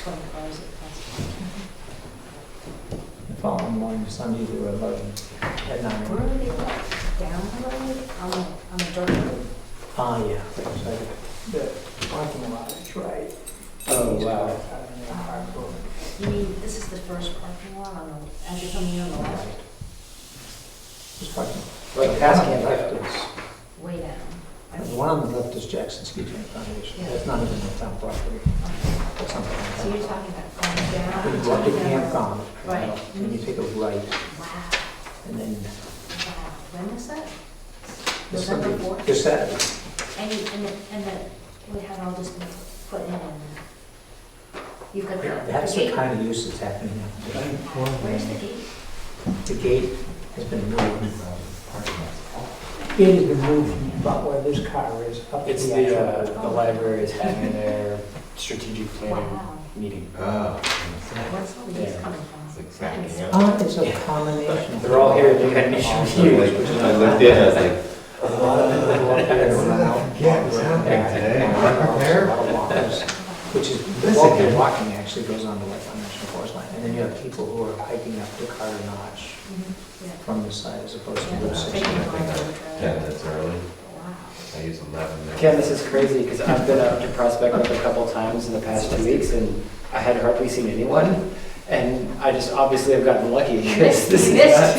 20 cars at once. The following morning, Sunday, they were 11 at 9. Where are they at? Down the road? On the dirt road? Yeah, right beside the parking lot, that's right. Oh, wow. You mean, this is the first parking lot on the, as you're coming in on the left? This parking. Like past One on the Camp left is, Way down. the one on the left is Jackson Ski Training Foundation. Yeah. That's not even the town property. Okay. That's something like So that. you're talking about going down? When you go up to campground, Right. and you take a right, Wow, and then wow. When was that? this November Sunday, 4th? this Saturday. We had all this been put in. You've got the That's the gate. kind of use that's happening now. Where's the gate? The gate has been moved. It has been moved from about where this car is up to It's the the actual. library is having their strategic planning Wow. meeting. Oh, Where's all these Yeah. coming from? it's like backing up. It's a combination. They're all here, they had an issue with you. I looked in, I was like, A lot of people go up there and run out. Yeah, it's happening today. A lot of walkers, which is, walking actually goes on to like National Forest Line. And then you have people who are hiking up to Carter Notch Yeah. from this side as opposed to Yeah, Route 60. taking a ride on the trail. 10 minutes early. Wow. I use 11 minutes. Ken, this is crazy because I've been up to Prospect Park a couple times in the past 2 weeks and I had hardly seen anyone. And I just obviously have gotten lucky because this is nuts.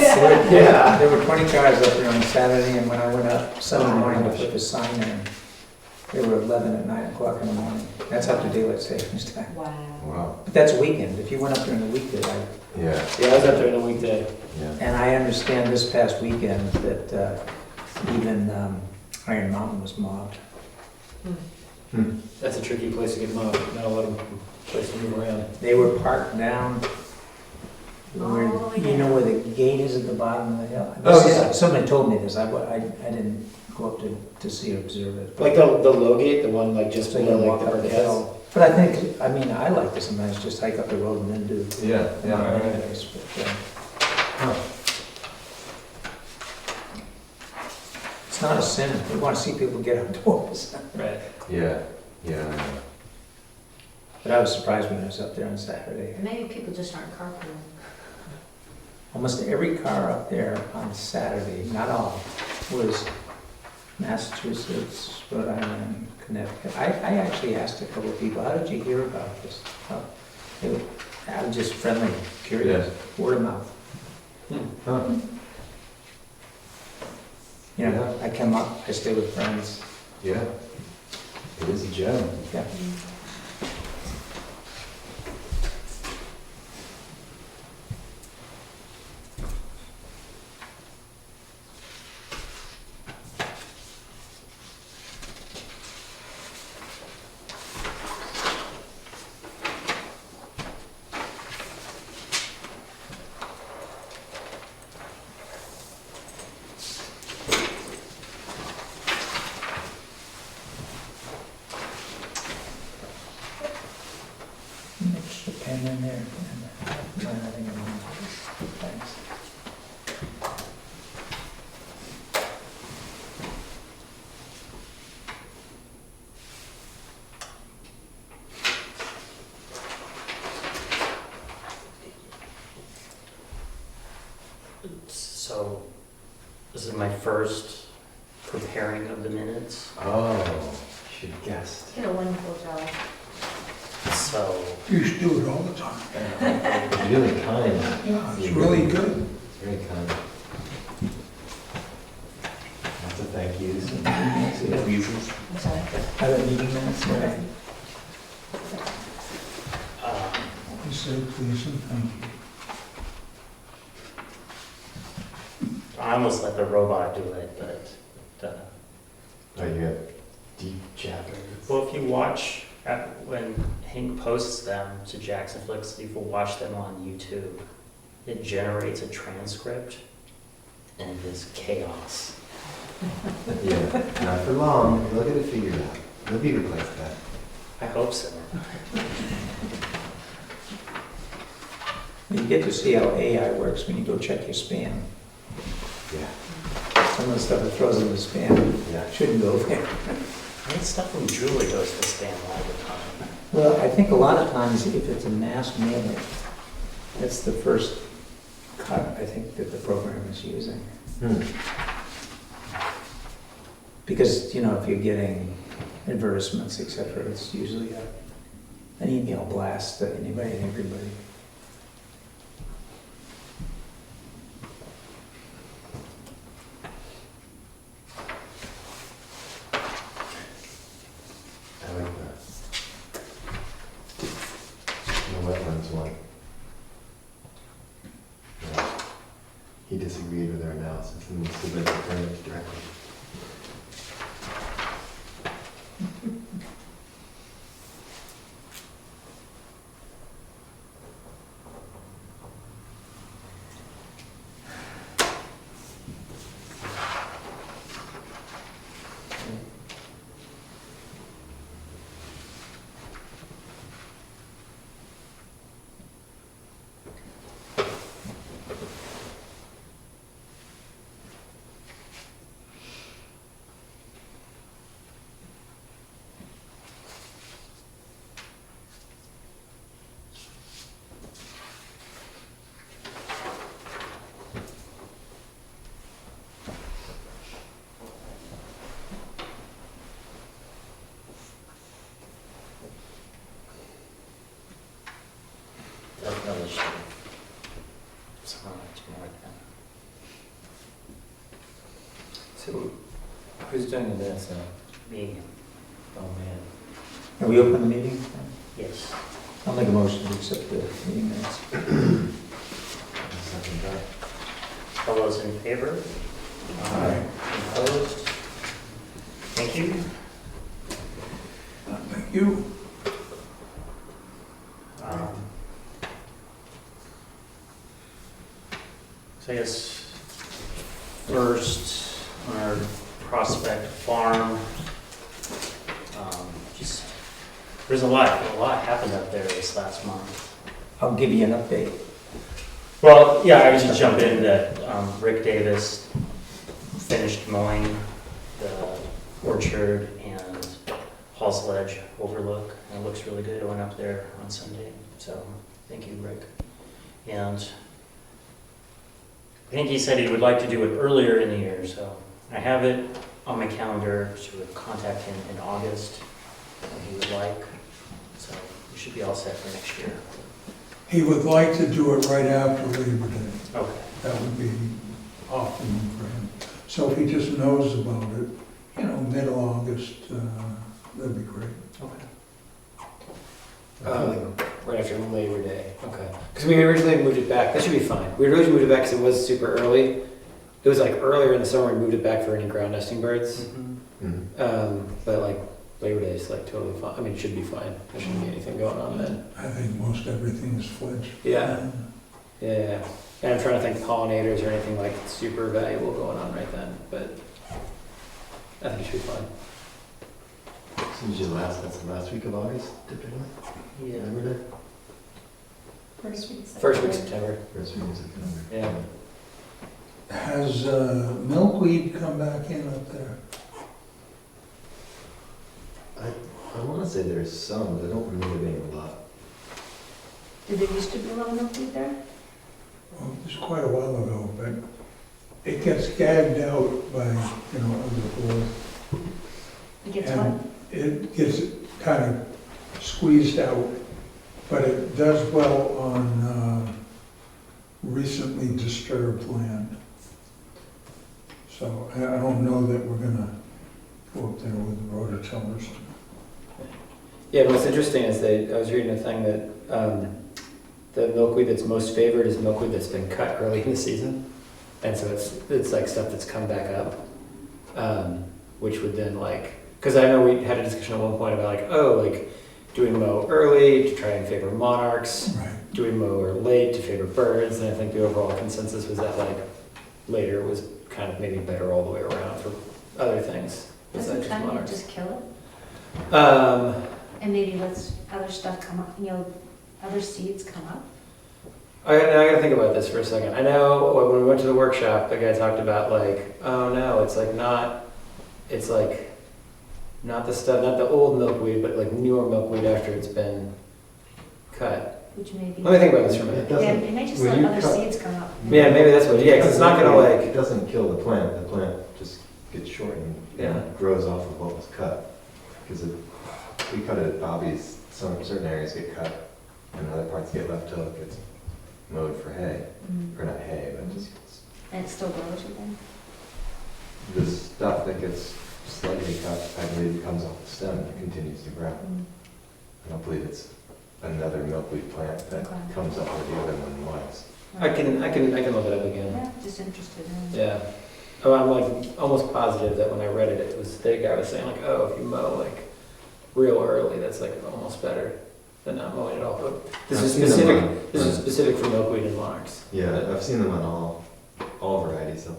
Yeah. There were 20 cars up there on Saturday, and when I went up Sunday morning to put the sign in, there were 11 at 9 o'clock in the morning. That's after daylight savings time. Wow. Wow. But that's a weekend. If you went up during the weekday, Yeah, Yeah, I was up there on a weekday. yeah. and I understand this past weekend that even Iron Mountain was mobbed. That's a tricky place to get mobbed, not a lot of place to move around. They were parked down where, All the way you know down. where the gate is at the bottom of the hill? Oh, This is- yeah. Somebody told me this. I didn't go up to see or observe it. Like the low gate, the one like just So you below walk like the up the Burketts. hill. But I think, I mean, I like to sometimes just hike up the road and then do. Yeah, yeah. anyways, but, It's not a sin. We want to see people get outdoors. Right. Yeah, yeah. But I was surprised when I was up there on Saturday. Maybe people just aren't carpooling. Almost every car up there on Saturday, not all, was Massachusetts, Rhode Island, Connecticut. I actually asked a couple of people, how did you hear about this? I was just friendly, curious, word of mouth. Huh. You know, I come up, I stay with friends. Yeah. It is a gem. Yeah. Extra pen in there. Thanks. So, this is my first preparing of the minutes, Oh, should have guessed. Did a wonderful job. so, You should do it all the time. It's really kind. Yeah, it's really good. It's very kind. Lots of thank yous. I'm sorry. Are there meeting minutes? Okay. You said please and thank you. I almost let the robot do it, but, Oh, you got deep chapters. well, if you watch, when Hank posts them to Jackson Flicks, if you watch them on YouTube, it generates a transcript, and it is chaos. Yeah, not for long. They'll get it figured out. They'll be replaced that. I hope so. You get to see how AI works when you go check your spam. Yeah, Some of the stuff it throws in the spam yeah. shouldn't go there. I mean, stuff from Julie goes to spam all the time. Well, I think a lot of times if it's a mass mailing, that's the first cut, I think, that the program is using. Hmm. Because, you know, if you're getting advertisements, et cetera, it's usually an email blast to anybody and everybody. I like that. The wetlands one. Yeah. He disagreed with our analysis and submitted the permit directly. That really should. Someone like tomorrow then. So, who's doing the minutes now? Me, Oh, man. Are we open the meeting? yes. I'll make a motion to accept the meeting minutes. Second that. All those in favor? Aye. Opposed? Thank you. Thank you. Um, So I guess first, on our Prospect Farm, just, there's a lot happened up there this last month. I'll give you an update. Well, yeah, I would just jump in that Rick Davis finished mowing the orchard and Hall's Ledge overlook, and it looks really good. I went up there on Sunday, so thank you, Rick. And I think he said he would like to do it earlier in the year, so I have it on my calendar to contact him in August when he would like. So we should be all set for next year. He would like to do it right after Labor Day. Okay. That would be optimum for him. So if he just knows about it, you know, mid-August, that'd be great. Okay. Right after Labor Day, okay. Because we originally moved it back, that should be fine. We originally moved it back because it was super early. It was like earlier in the summer, we moved it back for any ground nesting birds. Mhm. But like Labor Day is like totally fine, I mean, it should be fine. There shouldn't be anything going on then. I think most everything is fledged. Yeah. Yeah, and I'm trying to think pollinators or anything like super valuable going on right then, but I think it should be fine. Seems your that's the last week of August, typically? Yeah. Labor Day? First week. First week September, First week of September. yeah. Has milkweed come back in up there? I want to say there's some, but I don't remember being a lot. Did there used to be a lot of milkweed there? Well, it was quite a while ago, but it gets gagged out by, you know, other boards. It gets what? And it gets kind of squeezed out, but it does well on recently disturbed land. So I don't know that we're gonna go up there with rototillers. Yeah, what's interesting is I was reading a thing that the milkweed that's most favored is milkweed that's been cut early in the season. And so it's like stuff that's come back up, which would then like, because I know we had a discussion at one point about like, oh, like, do we mow early to try and favor monarchs? Right. Do we mow or late to favor birds? And I think the overall consensus was that like later was kind of maybe better all the way around for other things Doesn't besides just cutting it monarchs. just kill it? And maybe lets other stuff come up, you know, other seeds come up? I gotta think about this for a second. I know when we went to the workshop, the guy talked about like, oh no, it's like not, it's like Not the old milkweed, but like newer milkweed after it's been cut. Which may be. Let me think about this for a minute. It Yeah, doesn't, it may just when let you other cut- seeds come up. Yeah, maybe that's what, yeah, because it's not gonna It like, doesn't kill the plant just gets shortened Yeah. and grows off of what was cut. Because we cut it at Bobby's, certain areas get cut and other parts get left till it gets mowed for hay, Mhm. or not hay, but just And it still grows, you think? the stuff that gets slightly cut, I believe comes off the stem and continues to grow. Mm. I don't believe it's another milkweed plant that Okay. comes up where the other one was. I can look it up again. Yeah, just interested in. Yeah. Oh, I'm like almost positive that when I read it, it was, the guy was saying like, oh, if you mow like real early, that's like almost better than not mowing at all. But this I've is seen them specific, on- this is specific for milkweed and larks. Yeah, I've seen them on all varieties up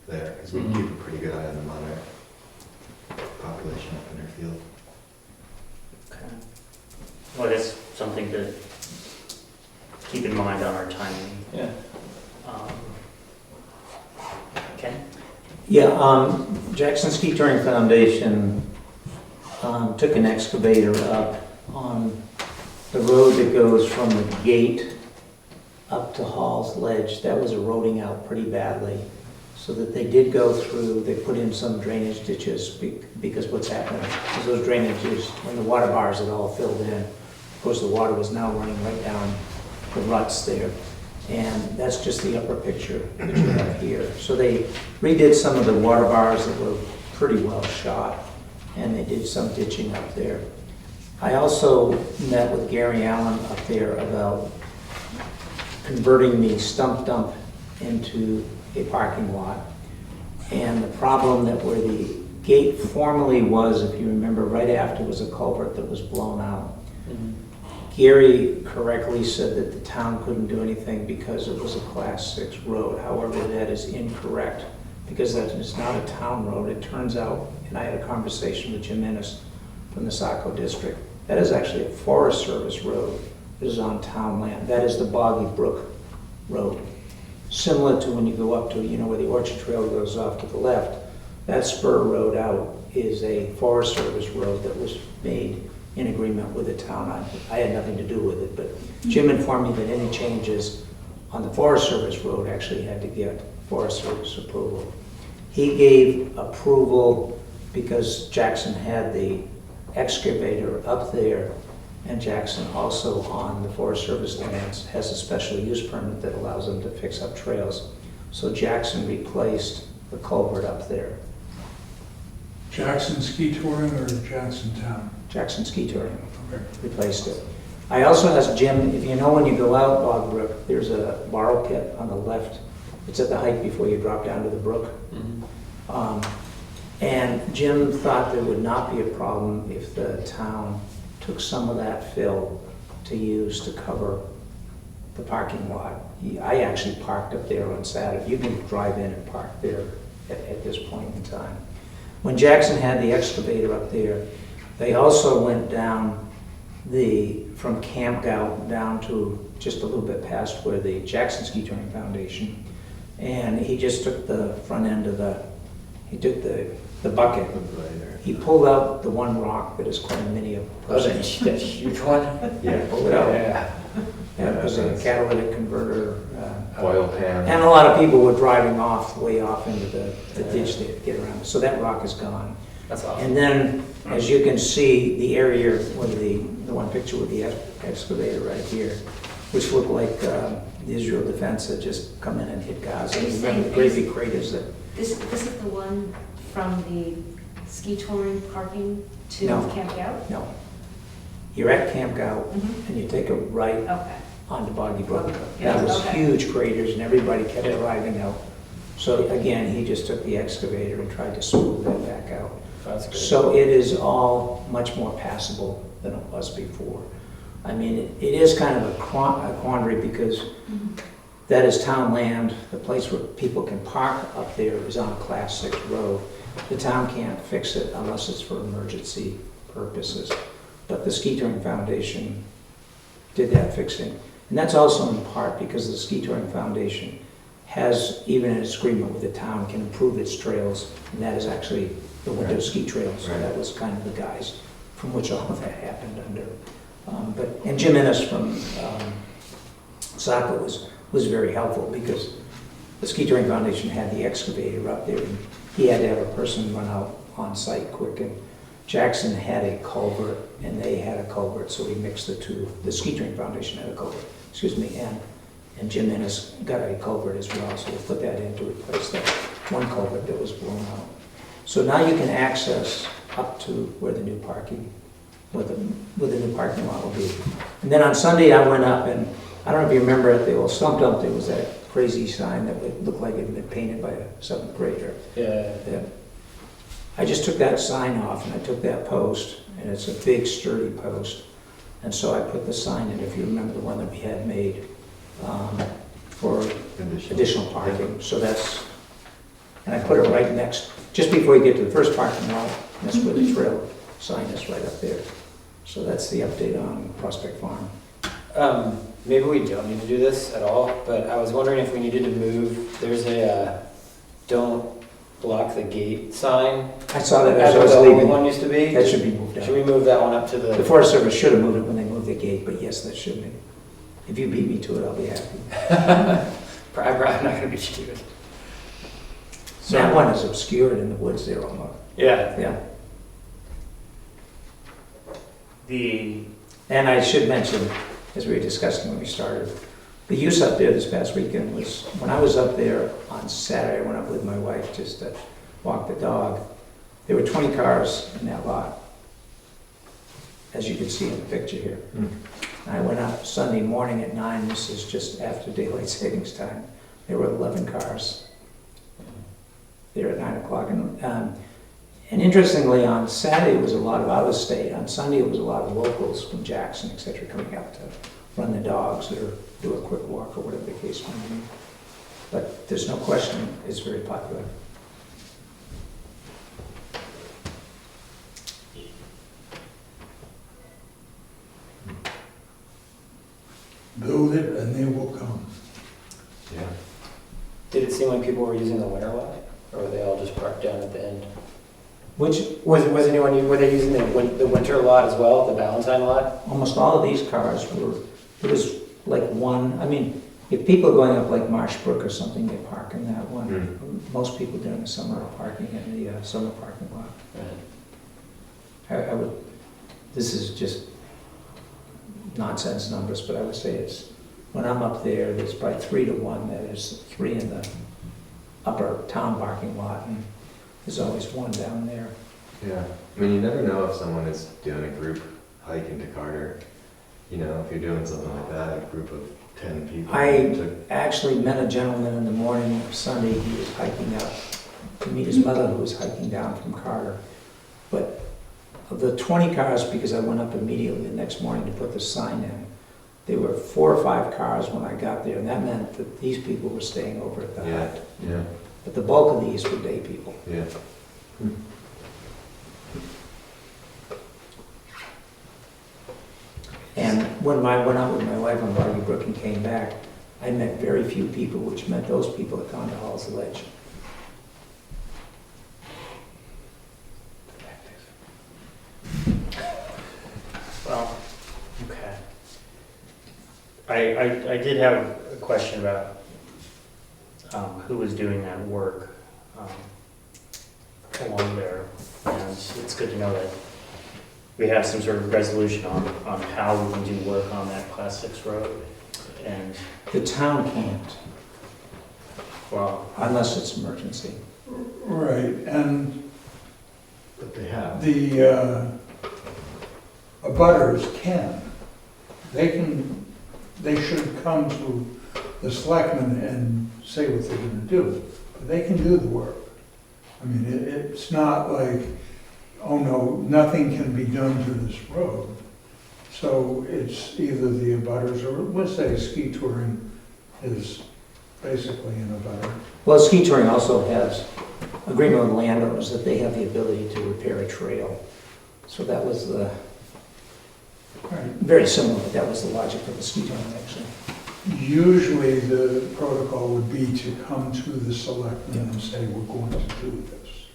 there, because we Mhm. keep a pretty good eye on them on our population up in our field. Okay. Well, that's something to keep in mind on our timing. Yeah. Ken? Yeah, Jackson Ski Touring Foundation took an excavator up on the road that goes from the gate up to Hall's Ledge. That was eroding out pretty badly. So that they did go through, they put in some drainage ditches because what's happening is those drainages, when the water bars had all filled in, of course, the water was now running right down the ruts there. And that's just the upper picture that you have here. So they redid some of the water bars that were pretty well shot, and they did some ditching up there. I also met with Gary Allen up there about converting the stump dump into a parking lot. And the problem that where the gate formerly was, if you remember, right after was a culvert that was blown out. Gary correctly said that the town couldn't do anything because it was a Class 6 road. However, that is incorrect, because that is not a town road. It turns out, and I had a conversation with Jim Ennis from the Saco District, that is actually a Forest Service road. It is on town land. That is the Boggy Brook Road. Similar to when you go up to, where the Orchard Trail goes off to the left, that spur road out is a Forest Service road that was made in agreement with the town. I had nothing to do with it, but Jim informed me that any changes on the Forest Service road actually had to get Forest Service approval. He gave approval because Jackson had the excavator up there, and Jackson also on the Forest Service lands has a special use permit that allows them to fix up trails. So Jackson replaced the culvert up there. Jackson Ski Touring or Jackson Town? Jackson Ski Touring Okay. replaced it. I also asked Jim, if you know when you go out Bog Brook, there's a borrow pit on the left. It's at the height before you drop down to the brook. And Jim thought there would not be a problem if the town took some of that fill to use to cover the parking lot. I actually parked up there on Saturday. You can drive in and park there at this point in time. When Jackson had the excavator up there, they also went down from Camp Gout down to just a little bit past where the Jackson Ski Touring Foundation, and he just took the front end of he took the bucket. He pulled out the one rock that is quite a mini person. That huge one? Yeah. Pulled it out. Yeah. Yeah, it was a catalytic converter. Oil pan. And a lot of people were driving way off into the ditch there to get around. So that rock is gone. That's awesome. And then, as you can see, the area where the one picture with the excavator right here, which looked like the Israel Defense had just come in and hit Gaza. Are you Remember the saying- great big craters that, This is the one from the ski touring parking to No. Camp Gout? no. You're at Camp Gout, Mhm. and you take a right Okay. onto Boggy Brook. Yeah, That was okay. huge craters, and everybody kept driving out. So again, he just took the excavator and tried to smooth that back out. That's good. So it is all much more passable than it was before. I mean, it is kind of a quandary because that is town land. The place where people can park up there is on a Class 6 road. The town can't fix it unless it's for emergency purposes. But the Ski Touring Foundation did that fixing. And that's also in part because the Ski Touring Foundation has, even in its agreement with the town, can improve its trails. And that is actually the winter Right. ski trail. So Right. that was kind of the guys from which all of that happened under. And Jim Ennis from SACA was very helpful because the Ski Touring Foundation had the excavator up there, and he had to have a person run out on site quick, and Jackson had a culvert, and they had a culvert, so we mixed the two. The Ski Touring Foundation had a culvert, and Jim Ennis got a culvert as well, so we put that in to replace that one culvert that was blown out. So now you can access up to where the new parking, where the new parking lot will be. And then on Sunday, I went up, and I don't know if you remember at the old stump dump, there was that crazy sign that would look like it had been painted by a seventh grader. Yeah. Yeah. I just took that sign off and I took that post, and it's a big sturdy post. And so I put the sign in, if you remember the one that we had made for additional parking. So that's, and I put it right next, just before you get to the first parking lot, that's where the trail sign is, right up there. So that's the update on Prospect Farm. Maybe we don't need to do this at all, but I was wondering if we needed to move, there's a don't block the gate sign. I saw that as As I was the old leaving. one used to be. That should be moved Should out. we move that one up to The the? Forest Service should have moved it when they moved the gate, but yes, that should be. If you beat me to it, I'll be happy. I'm not gonna be stupid. That one is obscured in the woods there almost. Yeah. Yeah. The, And I should mention, as we were discussing when we started, the use up there this past weekend was, when I was up there on Saturday, I went up with my wife just to walk the dog. There were 20 cars in that lot, as you can see in the picture here. Mm. I went up Sunday morning at 9, this is just after daylight savings time. There were 11 cars there at 9 o'clock. And interestingly, on Saturday it was a lot of out-of-state. On Sunday it was a lot of locals from Jackson, et cetera, coming up to run the dogs or do a quick walk or whatever the case might be. But there's no question it's very popular. Build it and they will come. Yeah. Did it seem like people were using the winter lot, or were they all just parked down at the end? Which, Was anyone, were they using the winter lot as well, the Valentine lot? almost all of these cars were, there was like one, I mean, if people are going up like Marsh Brook or something, they park in that one. Most people during the summer are parking in the summer parking lot. I would, this is just nonsense numbers, but I would say it's, when I'm up there, there's probably 3 to 1, that is 3 in the upper town parking lot, and there's always one down there. Yeah, I mean, you never know if someone is doing a group hike into Carter. You know, if you're doing something like that, a group of 10 people. I to- actually met a gentleman in the morning of Sunday, he was hiking up to meet his mother who was hiking down from Carter. But of the 20 cars, because I went up immediately the next morning to put the sign in, there were 4 or 5 cars when I got there, and that meant that these people were staying over at the Yeah. hut. Yeah, But the bulk of these were day people. yeah. And when I went out with my wife on Boggy Brook and came back, I met very few people, which meant those people had gone to Hall's Ledge. well, okay. I did have a question about who was doing that work along there. And it's good to know that we have some sort of resolution on how we can do work on that Class 6 road. And, The town can't, well, unless it's emergency. Right, and But they have. the abutters can. They should come to the selectmen and say what they're gonna do. But they can do the work. I mean, it's not like, oh no, nothing can be done to this road. So it's either the abutters, or let's say ski touring is basically an abutter. Well, ski touring also has agreement with landowners that they have the ability to repair a trail. So that was the, Right. very similar, but that was the logic of the ski touring actually. Usually the protocol would be to come to the selectmen and say, we're going to do this.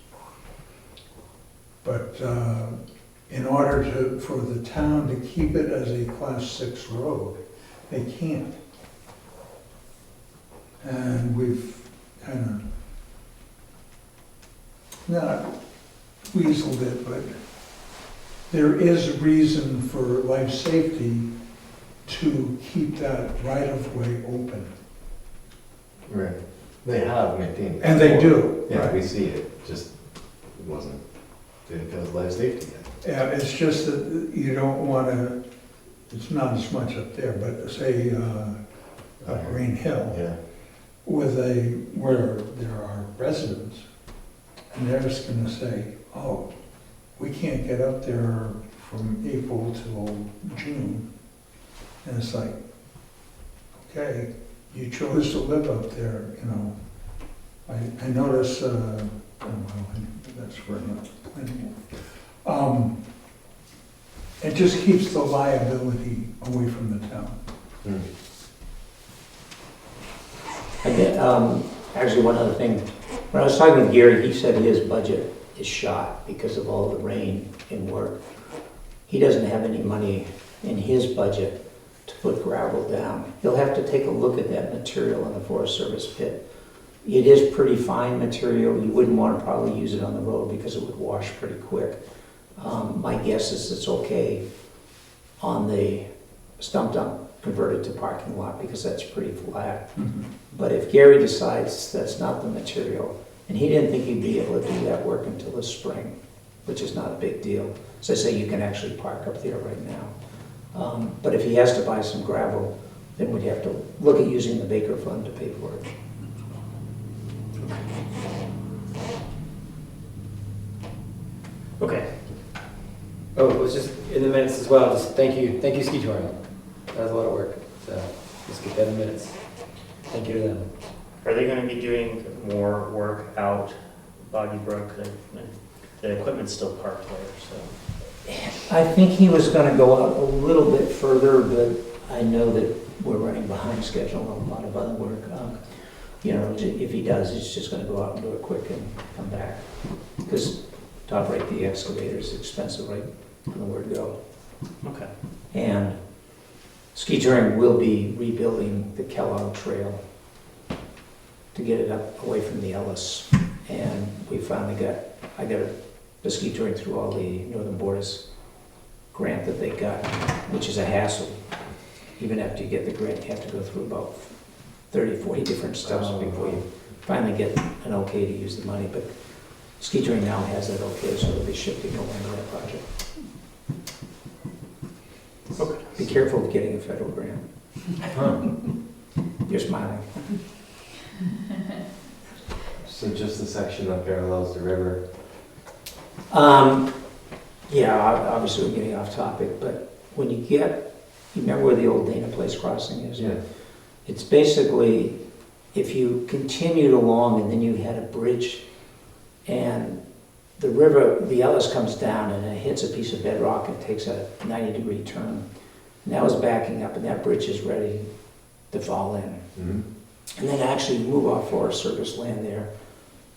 But in order for the town to keep it as a Class 6 road, they can't. And we've kind of not weaseled it, but there is reason for life safety to keep that right-of-way open. Right. They have maintained it. And they do. Yeah, right. we see it, just, it wasn't, didn't feel it's life safety yet. Yeah, it's just that you don't want to, it's not as much up there, but say Green Hill, Yeah. where there are residents, and they're just gonna say, oh, we can't get up there from April till June. And it's like, okay, you chose to live up there, you know. I notice, oh, well, that's for another planning board. It just keeps the liability away from the town. Hmm. I did, actually, one other thing. When I was talking with Gary, he said his budget is shot because of all the rain and work. He doesn't have any money in his budget to put gravel down. He'll have to take a look at that material in the Forest Service pit. It is pretty fine material. You wouldn't want to probably use it on the road because it would wash pretty quick. My guess is it's okay on the stump dump converted to parking lot because that's pretty flat. But if Gary decides that's not the material, and he didn't think he'd be able to do that work until the spring, which is not a big deal. So I say you can actually park up there right now. But if he has to buy some gravel, then we'd have to look at using the Baker Fund to pay for it. Okay. Oh, it was just in the minutes as well, just thank you Ski Touring. That was a lot of work, so let's get that in minutes. Thank you to them. Are they gonna be doing more work out Boggy Brook? The equipment's still parked there, so. I think he was gonna go out a little bit further, but I know that we're running behind schedule on a lot of other work. You know, if he does, he's just gonna go out and do it quick and come back. Because to operate the excavator is expensive, right, from the word go. Okay. And Ski Touring will be rebuilding the Kellogg Trail to get it up away from the Ellis. And we finally I got the Ski Touring through all the Northern Borders grant that they got, which is a hassle. Even after you get the grant, you have to go through about 30, 40 different steps before you finally get an okay to use the money. But Ski Touring now has that okay, so they'll be shifting over into that project. Okay. Be careful of getting a federal grant. You're smiling. So just the section that parallels the river. Yeah, obviously we're getting off topic, but when you remember where the old Dana Place crossing is? Yeah. It's basically, if you continued along and then you had a bridge and the river, the Ellis comes down and it hits a piece of bedrock and takes a 90-degree turn. And that was backing up and that bridge is ready to fall in. Mm-hmm. And then actually move off Forest Service land there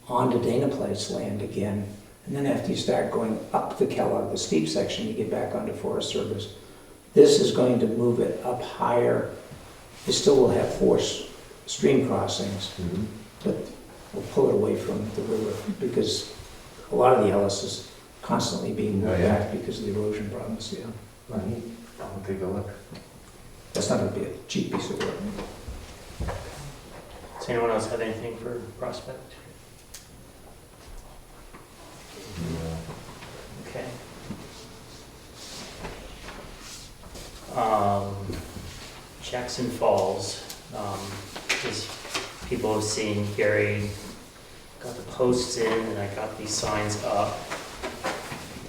onto Dana Place land again. And then after you start going up the Kellogg, the steep section, you get back onto Forest Service. This is going to move it up higher. It still will have 4 stream crossings, Mm-hmm. but we'll pull it away from the river because a lot of the Ellis is constantly being moved Oh, yeah. back because of the erosion problems, yeah. I'll take a look. That's not gonna be a cheap piece of work. Does anyone else have anything for Prospect? Okay. Jackson Falls, as people have seen, Gary got the posts in and I got these signs up.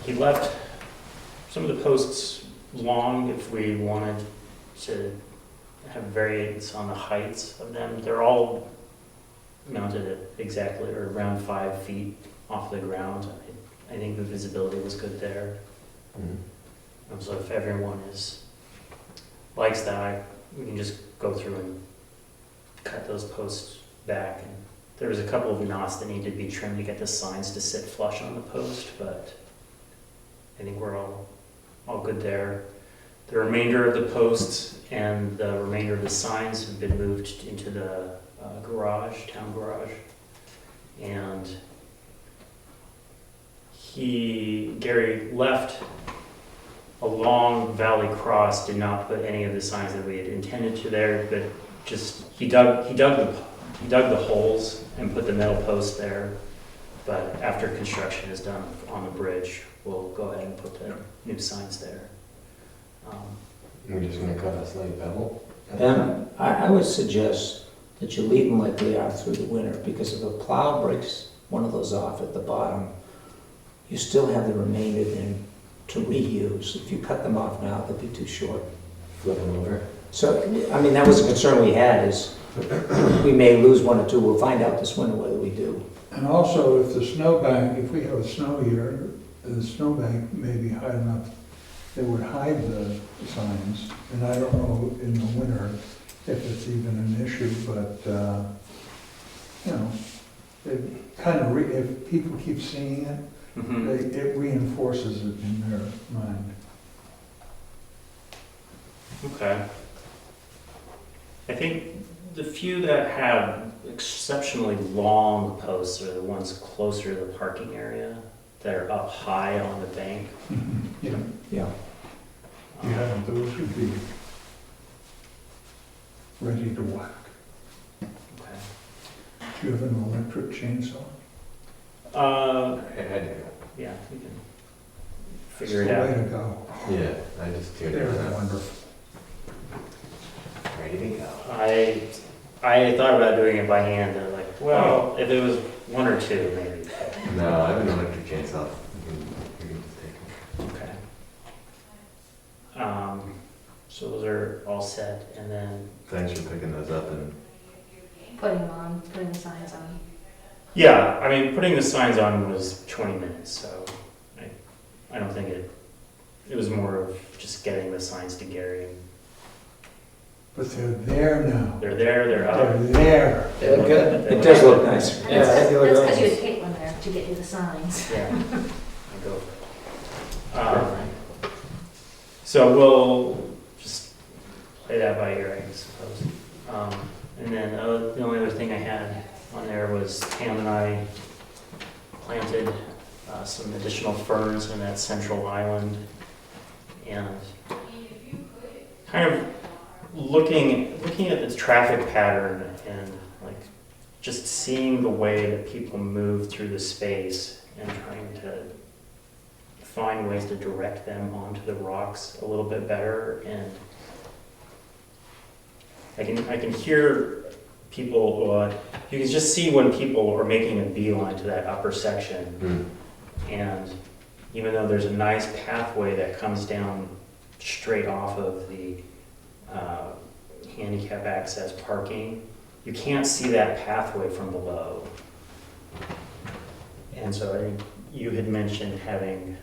He left some of the posts long if we wanted to have variance on the heights of them. They're all mounted at exactly or around 5 feet off the ground. I think the visibility was good there. Mm-hmm. So if everyone likes that, we can just go through and cut those posts back. And there was a couple of knots that needed to be trimmed to get the signs to sit flush on the post, but I think we're all good there. The remainder of the posts and the remainder of the signs have been moved into the garage, town garage. And Gary left along Valley Cross, did not put any of the signs that we had intended to there, but just, he dug the holes and put the metal post there. But after construction is done on the bridge, we'll go ahead and put the new signs there. We're just gonna cut a slight bevel. And I would suggest that you leave them like they are through the winter, because if a plow breaks one of those off at the bottom, you still have the remainder then to reuse. If you cut them off now, they'll be too short. Flip them over. So, I mean, that was a concern we had, is we may lose one or two. We'll find out this winter whether we do. And also, if the snowbank, if we have a snow year, the snowbank may be high enough, they would hide the signs. And I don't know in the winter if it's even an issue, but, you know, it kind of, if people keep seeing it, it reinforces it in their mind. Okay. I think the few that have exceptionally long posts are the ones closer to the parking area that are up high on the bank. Yeah, Yeah. yeah, those would be ready to whack. Okay. Do you have an electric chainsaw? I had to go. Yeah, we can figure it It's the out. way to go. Yeah, I just tuned They're it out. wonderful. Ready to go. I thought about doing it by hand, and like, well, if it was one or two, maybe. No, I have an electric chainsaw. You can just take them. Okay. So those are all set, and then, Thanks for picking those up and Putting them on, putting the signs on. yeah, I mean, putting the signs on was 20 minutes, so I don't think it was more of just getting the signs to Gary. But they're there now. They're there, they're They're up. there. They look good. It does look nice. Yeah, I think they look That's because you nice. had Caitlin there to get you the signs. Yeah, I go for it. So we'll just play that by ear, I suppose. And then the only other thing I had on there was Pam and I planted some additional ferns in that central island, and kind of looking at the traffic pattern and like just seeing the way that people move through the space and trying to find ways to direct them onto the rocks a little bit better. And I can hear people, you can just see when people are making a beeline to that upper section. And even though there's a nice pathway that comes down straight off of the handicap access parking, you can't see that pathway from below. And so I think you had mentioned having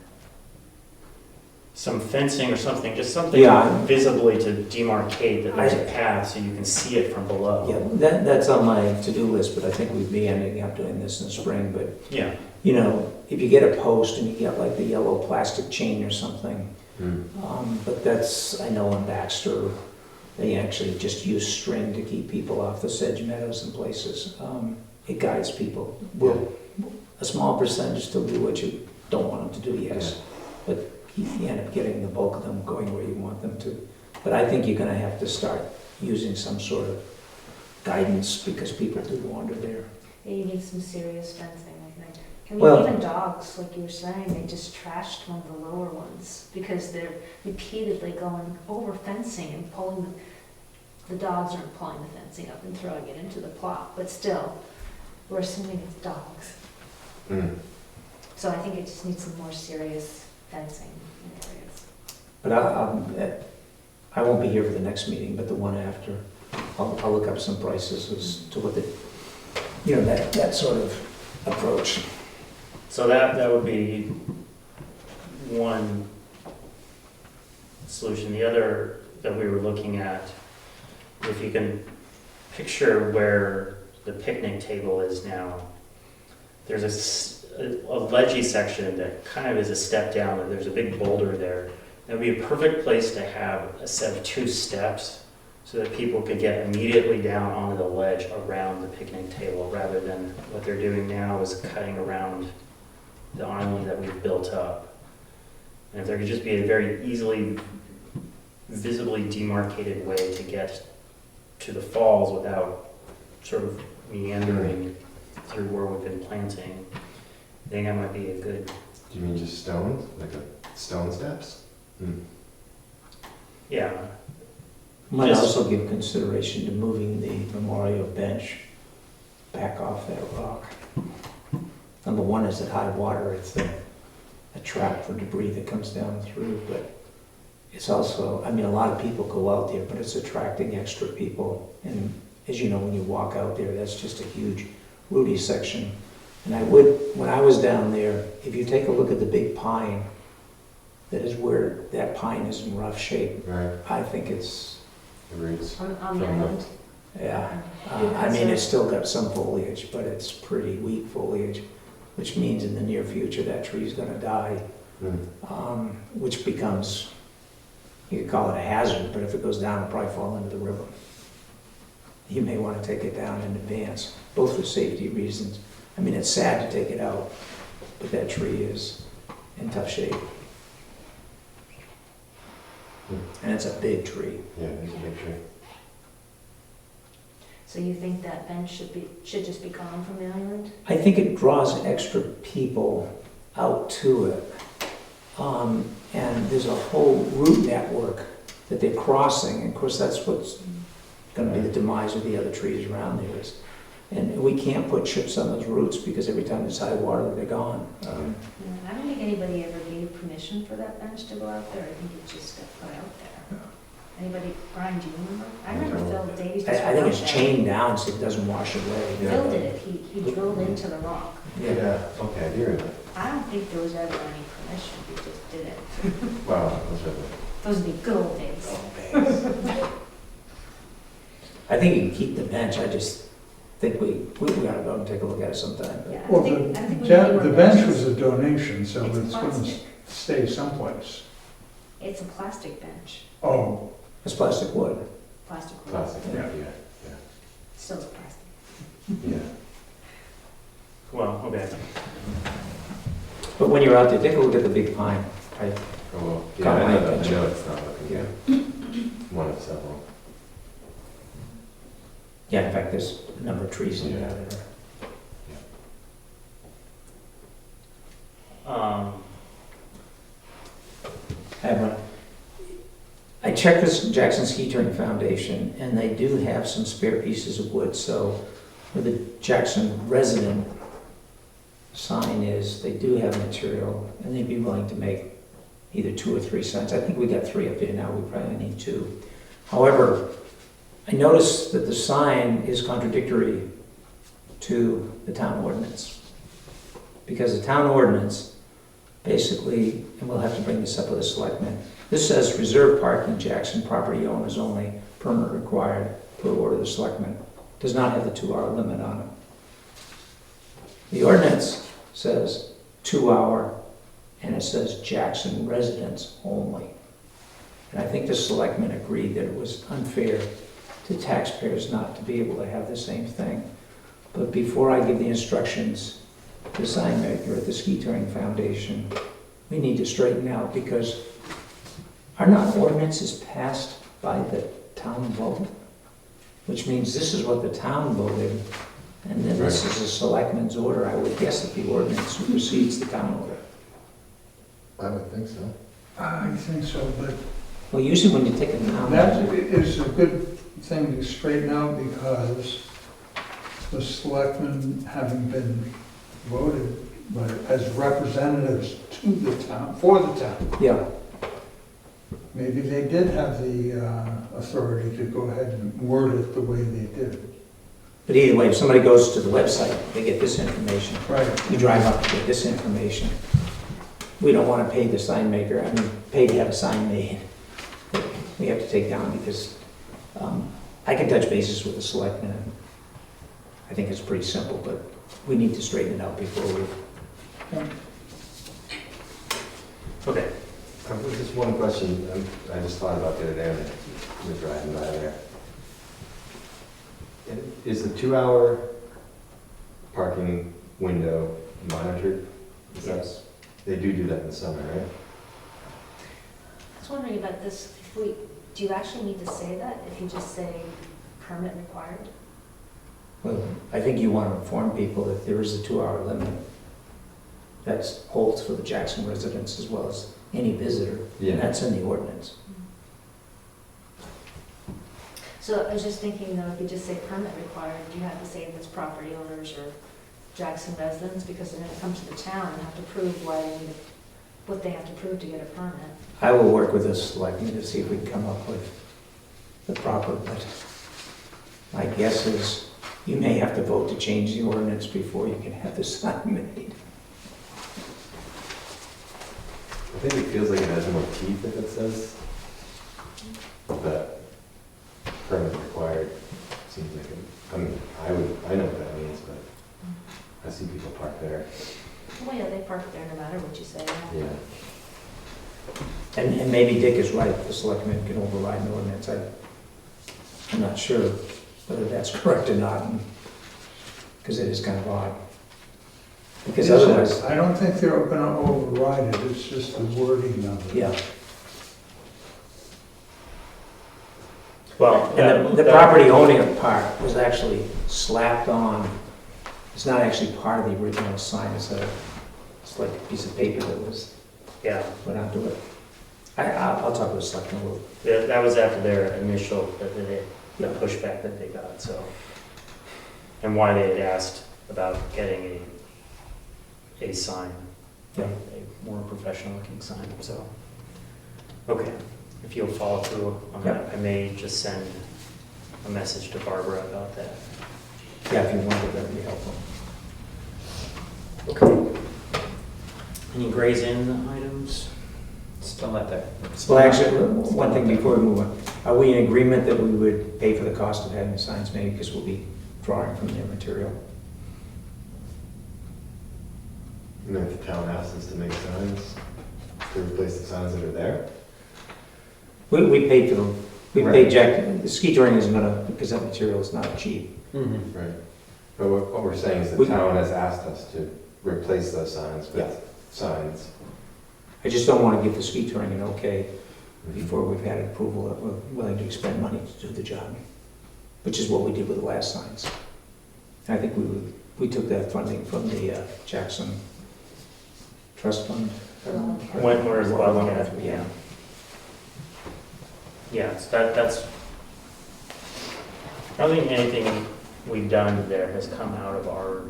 some fencing or something, just something Yeah. visibly to demarcate that there's a path so you can see it from below. Yeah, that's on my to-do list, but I think we'd be ending up doing this in the spring. But, Yeah. you know, if you get a post and you get like the yellow plastic chain or something, but that's, I know in Baxter, they actually just use string to keep people off the sedge meadows and places. It guides people. A small percentage still do what you don't want them to do, yes. But you end up getting the bulk of them going where you want them to. But I think you're gonna have to start using some sort of guidance, because people do wander there. Yeah, you need some serious fencing, I think. I Well- mean, even dogs, like you were saying, they just trashed one of the lower ones because they're repeatedly going over fencing and pulling, the dogs aren't pulling the fencing up and throwing it into the plot, but still, we're assuming it's dogs. So I think it just needs some more serious fencing in areas. But I won't be here for the next meeting, but the one after, I'll look up some prices as to what the, you know, that sort of approach. So that would be one solution. The other that we were looking at, if you can picture where the picnic table is now, there's a ledgy section that kind of is a step down, and there's a big boulder there. That would be a perfect place to have a set of 2 steps so that people could get immediately down onto the ledge around the picnic table, rather than what they're doing now is cutting around the island that we've built up. And if there could just be a very easily, visibly demarcated way to get to the falls without sort of meandering through where we've been planting, I think that might be a good. Do you mean just stones, like a stone steps? Yeah. Might Just- also give consideration to moving the memorial bench back off that rock. Number one is at high water, it's a trap for debris that comes down through, but it's also, I mean, a lot of people go out there, but it's attracting extra people. And as you know, when you walk out there, that's just a huge rooty section. And when I was down there, if you take a look at the big pine, that is where that pine is in rough shape. Right, I think it's, the roots. On the From the- island. yeah. I mean, it's still got some foliage, but it's pretty weak foliage, which means in the near future that tree's gonna die, which becomes, you could call it a hazard, but if it goes down, it'll probably fall into the river. You may want to take it down in advance, both for safety reasons. I mean, it's sad to take it out, but that tree is in tough shape. And it's a big tree. Yeah, there's a big tree. So you think that bench should just be gone from the island? I think it draws extra people out to it. And there's a whole route network that they're crossing. And of course, that's what's going to be the demise of the other trees around there is. And we can't put chips on those roots because every time it's high water, they're gone. Yeah, I don't think anybody ever gave permission for that bench to go out there. I think it just got put out there. Anybody, Brian, do you remember? I remember Phil Davies just I went think out it's there. chained down so it doesn't wash away. Phil did it. He drilled into the rock. Yeah, okay, you're in it. I don't think there was ever any permission. He just did it. Wow, those are the Those would be good old days. I think you can keep the bench. I just think we ought to go and take a look at it sometime. Yeah, Well, I think we the need more bench benches. was a donation, so It's it's gonna plastic. stay someplace. It's a plastic bench. Oh, It's plastic wood. Plastic wood. plastic, yeah, Yeah. Still it's plastic. yeah. Well, okay. But when you're out there, take a look at the big pine. Oh, well, yeah, Got I my know, I attention. know it's not looking good. One of several. Yeah, in fact, there's a number of trees in there that are. I have one. I checked with Jackson Ski Touring Foundation, and they do have some spare pieces of wood, so where the Jackson resident sign is, they do have material, and they'd be willing to make either 2 or 3 signs. I think we got 3 up there now, we probably need 2. However, I noticed that the sign is contradictory to the town ordinance. Because the town ordinance basically, and we'll have to bring this up with the selectmen, this says reserved parking, Jackson property owners only, permit required per order of the selectmen. Does not have the 2-hour limit on it. The ordinance says 2-hour, and it says Jackson residents only. And I think the selectmen agreed that it was unfair to taxpayers not to be able to have the same thing. But before I give the instructions to the sign maker at the Ski Touring Foundation, we need to straighten out, because are not ordinances passed by the town vote? Which means this is what the town voted, and then this is a selectman's order. I would guess that the ordinance supersedes the town order. I would think so. I think so, but Well, usually when you take a town. that is a good thing to straighten out, because the selectmen, having been voted but as representatives to the town, for the town, Yeah, maybe they did have the authority to go ahead and word it the way they did. but either way, if somebody goes to the website, they get this information. Right. You drive up to get this information. We don't want to pay the sign maker, pay to have a sign made. We have to take down, because I can touch bases with the selectmen. I think it's pretty simple, but we need to straighten it out before we Okay. Just one question, I just thought about the other day when I was driving by there. Is the 2-hour parking window monitored? Is that- Yes. They do that in the summer, right? I was wondering about this, do you actually need to say that if you just say permit required? Well, I think you want to inform people that there is a 2-hour limit. That holds for the Jackson residents as well as any visitor. Yeah. And that's in the ordinance. So I was just thinking though, if you just say permit required, do you have to say if it's property owners or Jackson residents? Because they're gonna come to the town and have to prove what they have to prove to get a permit. I will work with the selectmen to see if we can come up with the proper, but my guess is you may have to vote to change the ordinance before you can have the sign made. I think it feels like it has more teeth if it says that permit required. Seems like it, I mean, I know what that means, but I see people park there. Well, yeah, they park there no matter what you say. Yeah. And maybe Dick is right, the selectmen can override an ordinance. I'm not sure whether that's correct or not, because it is kind of odd. Because otherwise, I don't think they're gonna override it, it's just the wording of it. yeah. Well, And the property owning a park was actually slapped on, it's not actually part of the original sign, it's like a piece of paper that was yeah, put onto it. I'll talk to the selectmen. that was after their initial, the pushback that they got, so. And why they had asked about getting a sign, Yeah. a more professional looking sign, so. Okay, if you'll follow through on that, I may just send a message to Barbara about that. Yeah, if you wanted, that'd be helpful. Okay. Any Gray's Inn items? Still not there. Well, actually, one thing before we move on, are we in agreement that we would pay for the cost of having the signs made, because we'll be drawing from their material? And if the town asks us to make signs, to replace the signs that are there? We paid for them, we Right. paid Jack, the ski touring isn't gonna, because that material is not cheap. Mm-hmm. Right. But what we're saying is the We- town has asked us to replace those signs Yeah. with signs. I just don't want to give the ski touring an okay before we've had approval that we're willing to expend money to do the job, which is what we did with the last signs. I think we took that funding from the Jackson Trust Fund. Wentworth Wildcat, Wildcat, yeah. Yeah, so that's, I don't think anything we've done there has come out of our.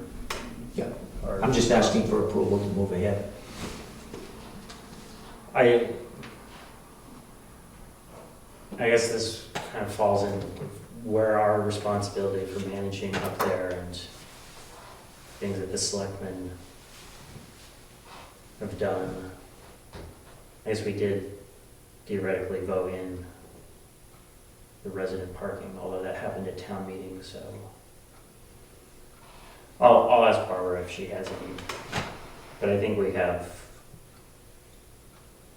Yeah. our- I'm just asking for approval to move ahead. I guess this kind of falls in where our responsibility for managing up there and things that the selectmen have done. I guess we did theoretically vote in the resident parking, although that happened at town meeting, so. I'll ask Barbara if she has any, but I think we have,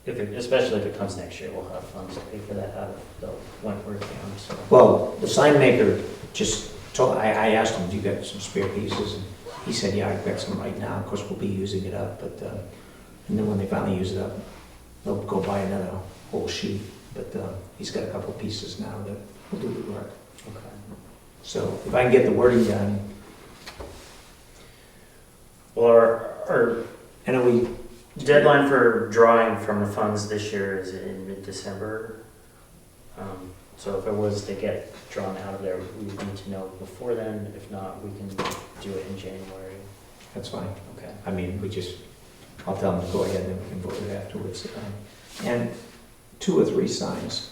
especially if it comes next year, we'll have funds to pay for that out of the Wentworth account, so. Well, the sign maker just told, I asked him, do you got some spare pieces? And he said, yeah, I've got some right now. Of course, we'll be using it up, but, and then when they finally use it up, they'll go buy another whole sheet. But he's got a couple of pieces now that will do the work. Okay. So if I can get the wording done, Well, our and are we, deadline for drawing from the funds this year is in mid-December. So if it was to get drawn out of there, we would need to know before then. If not, we can do it in January. that's fine. Okay. I mean, I'll tell them to go ahead and then we can vote it afterwards. And 2 or 3 signs.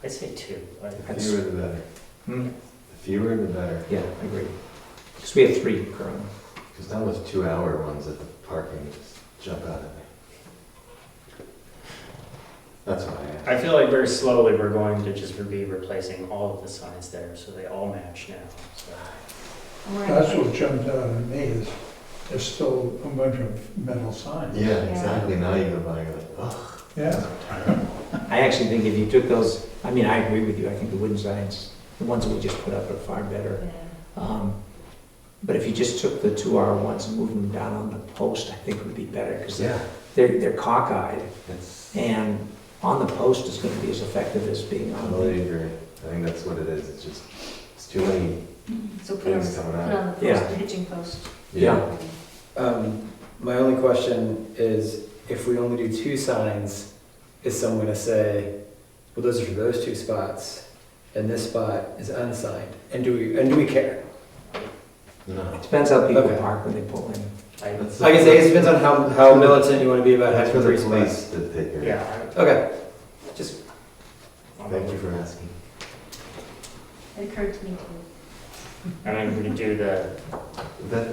I'd say 2. The fewer the better. Hmm? The fewer the better. Yeah, I agree. Because we have 3 currently. Because now those 2-hour ones at the parking just jump out at me. That's why I asked. I feel like very slowly we're going to just be replacing all of the signs there, so they all match now. So. And we're That's gonna what jumped out at me is there's still a bunch of metal signs. Yeah, exactly, now you go by, you're like, ugh. Yeah, I actually think if you took those, I mean, I agree with you, I think the wooden signs, the ones that we just put up are far better. Yeah. But if you just took the 2-hour ones and moved them down on the post, I think it would be better, because Yeah, they're cockeyed, it's, and on the post is gonna be as effective as being I on totally the. agree. I think that's what it is, it's just, it's too many So put on, things coming put out. on the post, Yeah. the hitching post. Yeah. My only question is, if we only do 2 signs, is someone gonna say, well, those are for those 2 spots, and this spot is unsigned, and do we care? No. It depends how people Okay. park when they pull in. That's- I guess it depends on how militant you wanna be about That's for having the 3 police spots. to take care of. Yeah. Okay, just, Thank you for asking. It occurred to me too. I mean, we could do the That,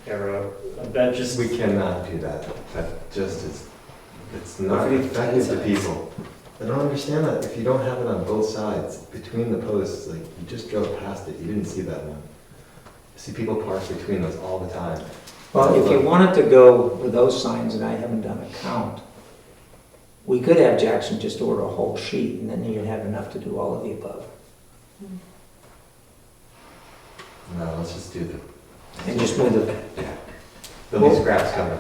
arrow, that just, we cannot do that. That just is, it's not What if we do effective to 10 people. I don't understand that. If you don't have it on both sides, between the posts, like, you just drove past it, you didn't see that one. I see people park between those all the time. Well, if you wanted to go with those signs, and I haven't done a count, we could have Jackson just order a whole sheet, and then you'd have enough to do all of the above. No, let's just do the, And just move it, there'll be scraps coming.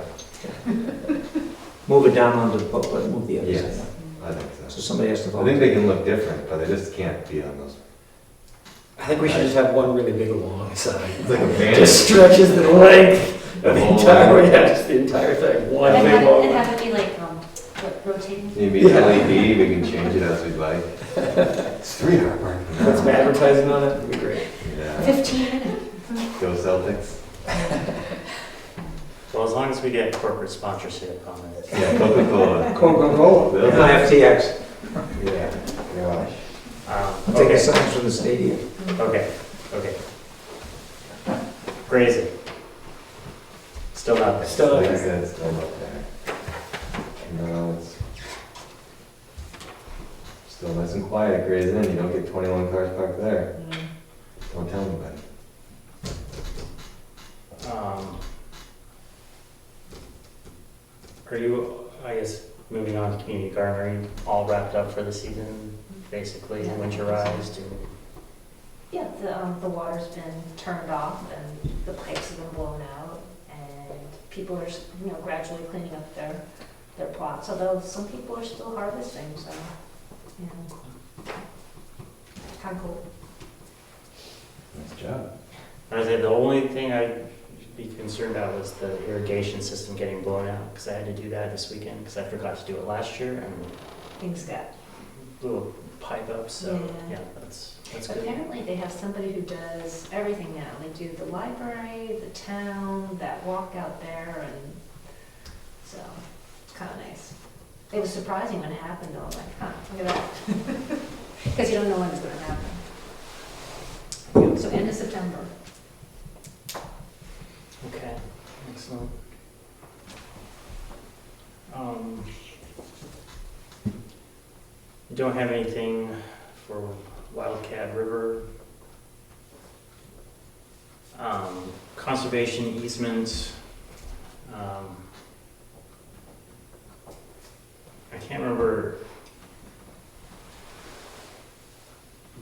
move it down onto the book, but move the other Yes. side up. I think So so. somebody has to I vote. think they can look different, but they just can't be on those. I think we should just have one really big long sign. It's like a band. Just stretches the length of the whole entire, line. yeah, just the entire thing, one And big have it, long and line. have it be like, what, rotating? Maybe Yeah. LED, we can change it as we'd like. It's 3-hour parking. Put some advertising on it, it'd be great. Yeah, 15 minutes. go Celtics. well, as long as we get corporate sponsorship on it. Yeah, Coca-Cola. Coca-Cola. They'll- FTX, Yeah, gosh. take the Okay, signs from the stadium. okay. Grazing. Still not there. Still, Like I said, it's still up there. No, it's still nice and quiet at Gray's Inn. You don't get 21 cars parked there. Don't tell anybody. Are you, I guess, moving on to community garden, are you all wrapped up for the season, basically, Yeah. winterized and? Yeah, the water's been turned off and the pipes have been blown out and people are, gradually cleaning up their plots, although some people are still harvesting, so, kind of cool. Nice job. I would say the only thing I'd be concerned about was the irrigation system getting blown out, because I had to do that this weekend, because I forgot to do it last year, and Things got, blew a pipe up, so, Yeah. yeah, that's good. apparently they have somebody who does everything now. They do the library, the town, that walk out there, and so, it's kind of nice. It was surprising when it happened, though, I'm like, huh, look at that. Because you don't know when it's gonna happen. So end of September. Okay, excellent. Don't have anything for Wildcat River. Conservation easement. I can't remember.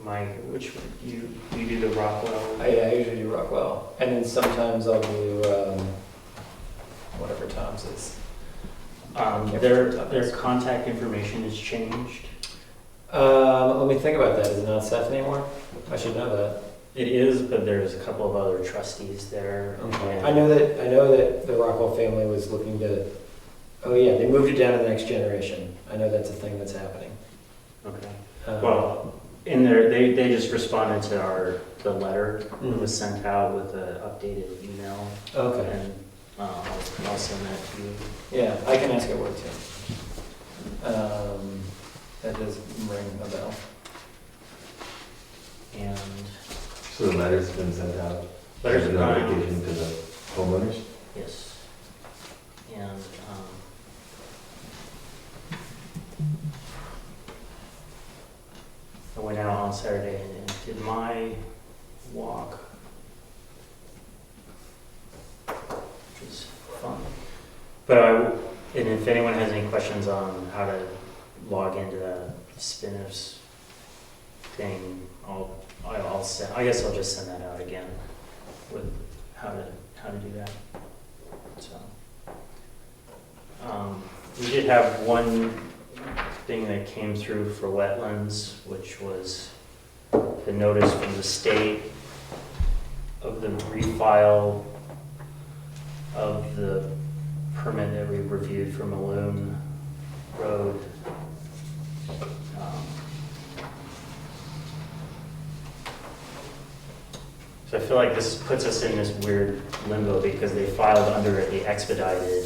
Mike, which one? You do the Rockwell? I usually do Rockwell, and then sometimes I'll do, whatever Tom's is. Their contact information has changed. Let me think about that, is it not Seth anymore? I should know that. It is, but there's a couple of other trustees there. and- I know that the Rockwell family was looking to, oh yeah, they moved it down to the next generation. I know that's a thing that's happening. Okay. Um, Well, in there, they just responded to the letter that Mhm. was sent out with an updated email. Okay, And I'll send that to you. yeah, I can ask at work too. That does ring a bell. And So the letter's been sent out. letters As a have gone out. notification to the homeowners. Yes. And, I went out on Saturday and did my walk, which was But and if anyone has any questions on how to log into the Spinners thing, I'll send, I guess I'll just send that out again with how to do that. So, we did have one thing that came through for wetlands, which was the notice from the state of the refile of the permit that we reviewed for Maloon Road. So I feel like this puts us in this weird limbo because they filed under it the expedited.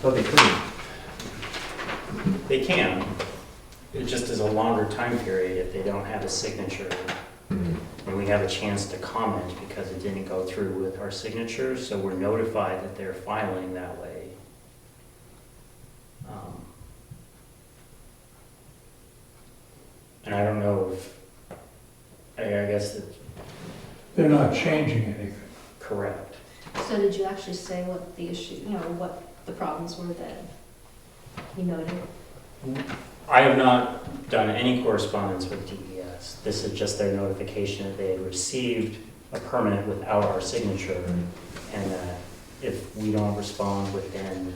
Well, they couldn't. They can. It just is a longer time period if they don't have a signature. And we have a chance to comment because it didn't go through with our signatures, so we're notified that they're filing that way. And I don't know if, I guess that's They're not changing anything. correct. So did you actually say what the issue, what the problems were that you noted? I have not done any correspondence with DES. This is just their notification that they had received a permit without our signature, and that if we don't respond within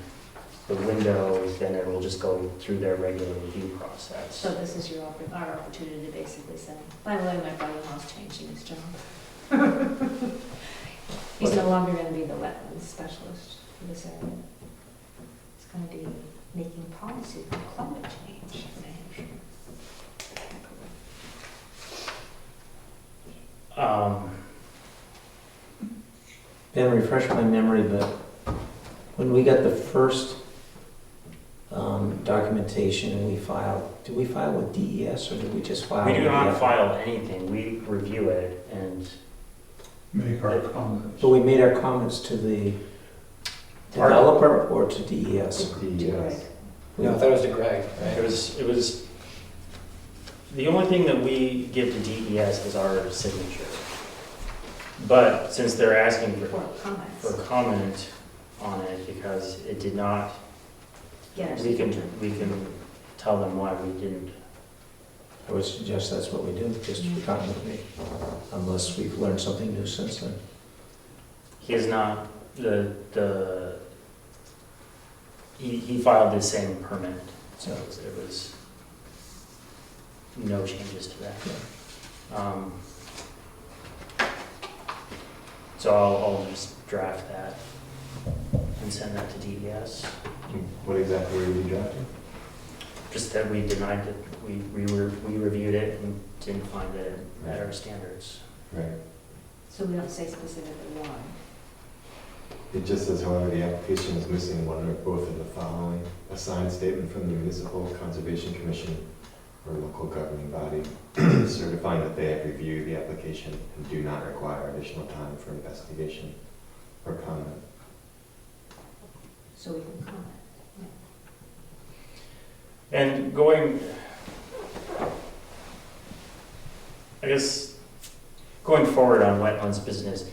the window, then it will just go through their regular review process. So this is our opportunity to basically say, by the way, my brother-in-law's changing his job. He's no longer gonna be the wetlands specialist for this area. He's gonna be making policy for climate change in New Hampshire. Ben, refresh my memory, but when we got the first documentation and we filed, did we file with DES or did we just file? We do with not the- file anything. We review it, and Make our comments. But we made our comments to the developer or to DES? DES. No, I thought it was to Greg, it right? was, the only thing that we give to DES is our signature. But since they're asking For for comments. comment on it, because it did not, Get our we signature. can tell them why we didn't. I would suggest that's what we do, just for continuity, unless we've learned something new since then. He is not, he filed the same permit, so it was no changes to that. So I'll just draft that and send that to DES. What exactly were you drafting? Just that we denied it, we reviewed it and didn't find that it met our standards. Right. So we don't say specifically why. It just says, however, the application is missing one or both of the following: a signed statement from the Municipal Conservation Commission or local governing body certifying that they have reviewed the application and do not require additional time for investigation or comment. So we can comment. And going, I guess, going forward on wetlands business,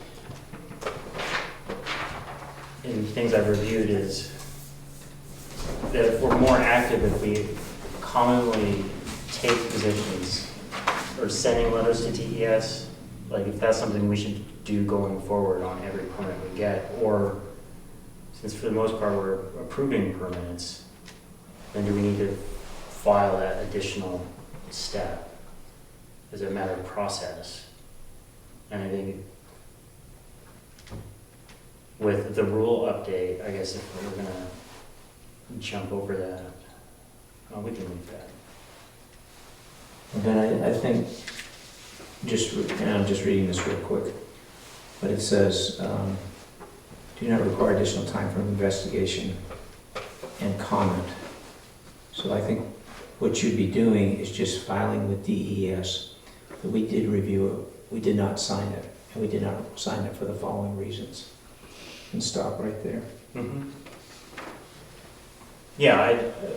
and things I've reviewed is that if we're more active, if we commonly take positions or sending letters to DES, like if that's something we should do going forward on every permit we get, or since for the most part we're approving permits, then do we need to file that additional step as a matter of process? And I think with the rule update, I guess if we're gonna jump over that, we can leave that. And then I think, and I'm just reading this real quick, but it says, do not require additional time for investigation and comment. So I think what you'd be doing is just filing with DES that we did review it, we did not sign it, and we did not sign it for the following reasons. And stop right there. Mm-hmm. Yeah,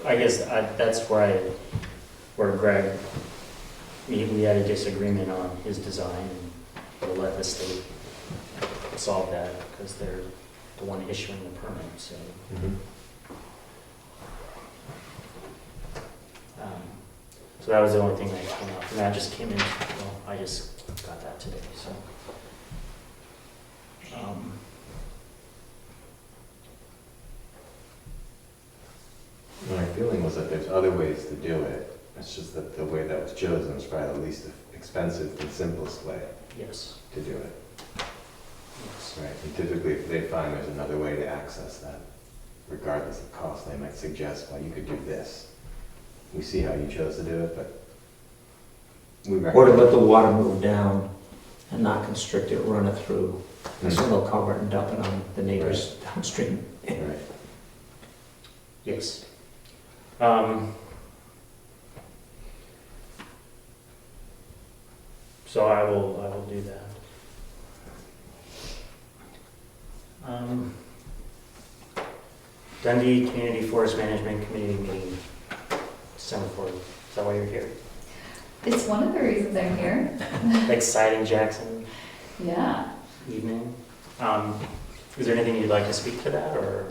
I guess that's where Greg, we had a disagreement on his design, and we'll let the state solve that, because the one issuing the permit, so. Mhm. um, So that was the only thing that came up, and that just came in, well, I just got that today, so. My feeling was that there's other ways to do it. It's just that the way that was chosen was probably the least expensive and simplest way Yes, to do it. yes. Right, and typically if they find there's another way to access that, regardless of cost, they might suggest, well, you could do this. We see how you chose to do it, but we Or to recommend. let the water move down and not constrict it, run it through a Mhm. single culvert and dump it on the neighbors downstream. Right. Yes. So I will do that. Dundee Community Forest Management Committee meeting, December 4th. Is that why you're here? It's one of the reasons I'm here. Exciting Jackson Yeah. evening. Is there anything you'd like to speak to that, or?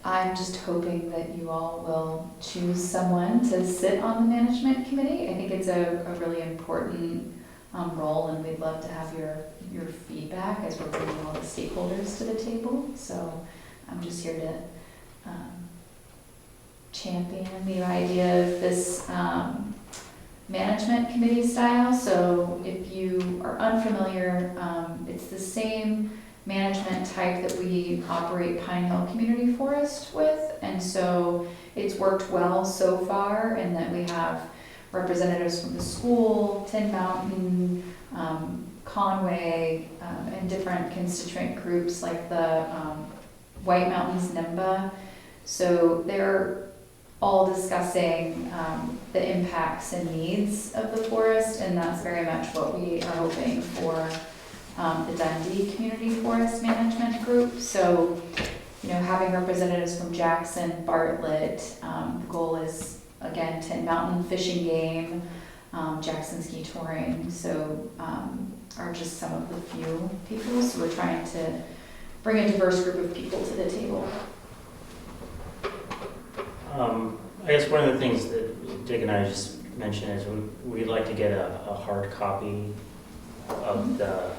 I'm just hoping that you all will choose someone to sit on the management committee. I think it's a really important role, and we'd love to have your feedback as we're bringing all the stakeholders to the table. So I'm just here to champion the idea of this management committee style. So if you are unfamiliar, it's the same management type that we operate Pine Hill Community Forest with. And so it's worked well so far in that we have representatives from the school, Tin Mountain, Conway, and different constituent groups like the White Mountains NIMBA. So they're all discussing the impacts and needs of the forest, and that's very much what we are hoping for the Dundee Community Forest Management Group. So, having representatives from Jackson, Bartlett, the goal is, again, Tin Mountain Fishing Game, Jackson Ski Touring, so are just some of the few people. So we're trying to bring a diverse group of people to the table. I guess one of the things that Dick and I just mentioned is we'd like to get a hard copy of the,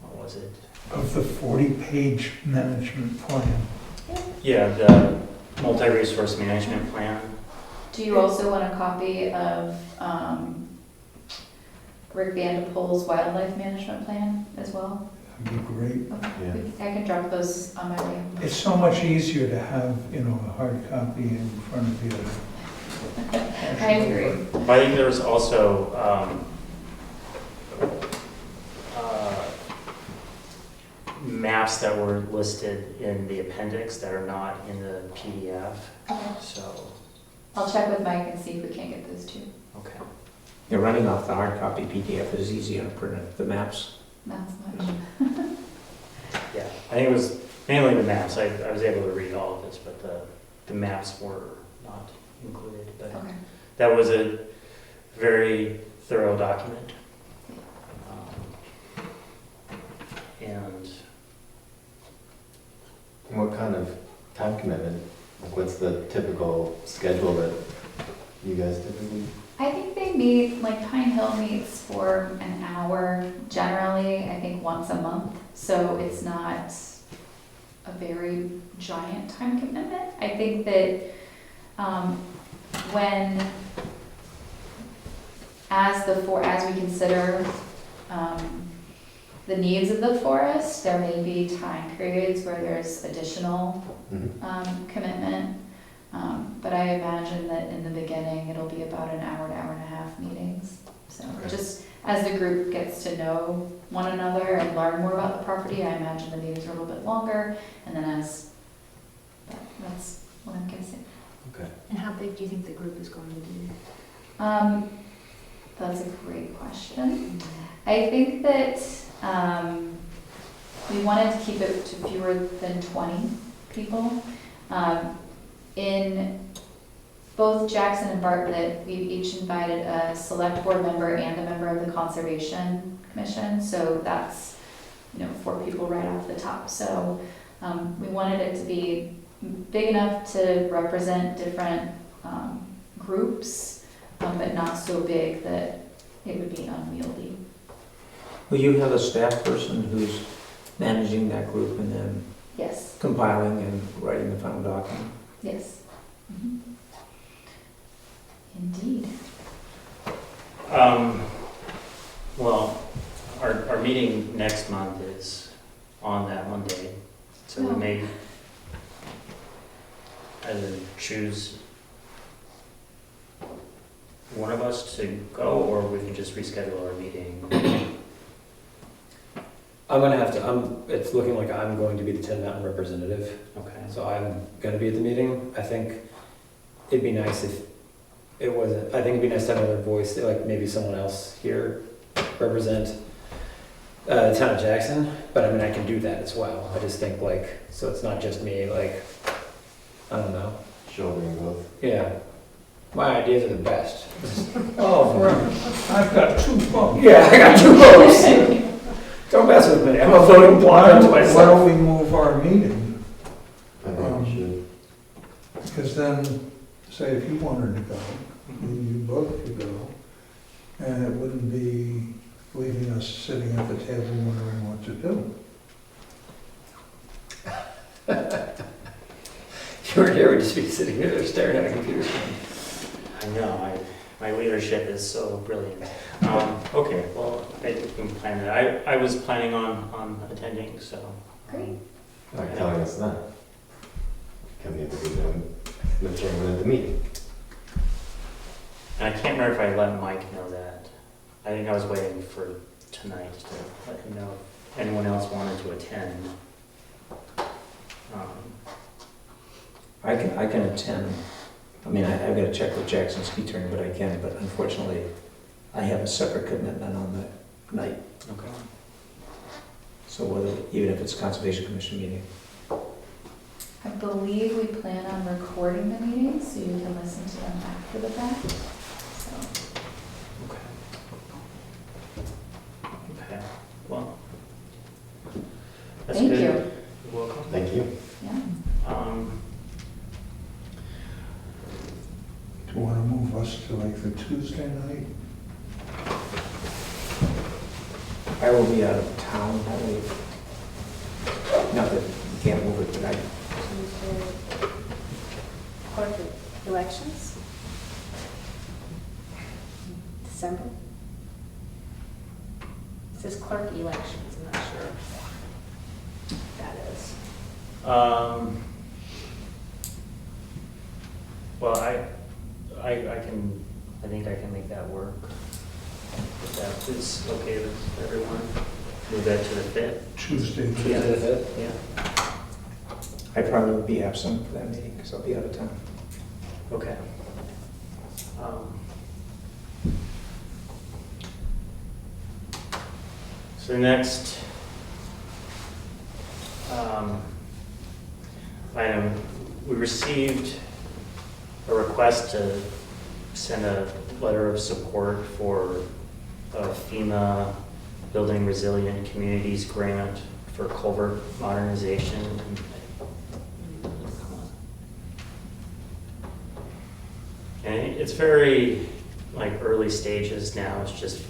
what was it? Of the 40-page management plan. Yeah, the multi-resource management plan. Do you also want a copy of Rick Vanderpool's wildlife management plan as well? That'd be great. Okay. I can drop those on my way. It's so much easier to have, a hard copy in front of you. I agree. I think there's also maps that were listed in the appendix that are not in the PDF, Okay. so, I'll check with Mike and see if we can't get those too. okay. You're running off the hard copy PDF is easier to print the maps. That's much. Yeah, I think it was mainly the maps. I was able to read all of this, but the maps were not included. But Okay. that was a very thorough document. And What kind of time commitment? Like, what's the typical schedule that you guys typically? I think they meet, like Pine Hill meets for an hour generally, I think once a month. So it's not a very giant time commitment. I think that as we consider the needs of the forest, there may be time periods where there's additional commitment. But I imagine that in the beginning, it'll be about an hour to hour and a half meetings. So Okay. just as the group gets to know one another and learn more about the property, I imagine the meetings are a little bit longer. And then that's what I'm guessing. Okay. And how big do you think the group is going to be? That's a great question. I think that we wanted to keep it to fewer than 20 people. In both Jackson and Bartlett, we've each invited a select board member and a member of the Conservation Commission, so that's, 4 people right off the top. So we wanted it to be big enough to represent different groups, but not so big that it would be unwieldy. Will you have a staff person who's managing that group and then Yes, compiling and writing the final document? yes. Mhm. Indeed. Well, our meeting next month is on that Monday, so we Oh. may either choose one of us to go, or we can just reschedule our meeting. I'm gonna have to, it's looking like I'm going to be the Tin Mountain representative, Okay. so I'm gonna be at the meeting. I think it'd be nice if it wasn't, I think it'd be nice to have another voice, like maybe someone else here represent the town of Jackson, but I mean, I can do that as well. I just think so it's not just me, I don't know. Shouldering both. Yeah, my ideas are the best. Oh, forever. I've got 2 votes. Yeah, I got 2 votes. Don't mess with me, I'm a voting block unto Why myself. don't we move our meeting? I think we should. Because then, say if you wanted to go, you both could go, and it wouldn't be leaving us sitting at the table wondering what to do. You weren't here, we'd just be sitting there staring at a computer screen. I know, my leadership is so brilliant. Okay, well, I can plan it. I was planning on attending, so. Great. Not telling us that. Can need to be done, the chairman of the meeting. And I can't remember if I let Mike know that. I think I was waiting for tonight to let him know if anyone else wanted to attend. I can attend. I mean, I've got to check with Jackson Ski Touring, but I can, but unfortunately, I have a separate commitment on that night. Okay. So even if it's a Conservation Commission meeting. I believe we plan on recording the meetings, so you can listen to them after the fact. So, Okay. Okay, well. That's thank good. you. You're welcome. Thank you. Yeah. Do you want to move us to the Tuesday night? I will be out of town that week. Not that you can't move it, but Tuesday, clerk elections? December? It says clerk elections, I'm not sure what that is. Well, I think I can make that work. If that is okay with everyone, move that to the 5th. Tuesday. Yeah, that's it. Yeah. I probably will be absent for that meeting because I'll be out of town. Okay. So the next item, we received a request to send a letter of support for a FEMA Building Resilient Communities grant for culvert modernization. And it's very early stages now. It's just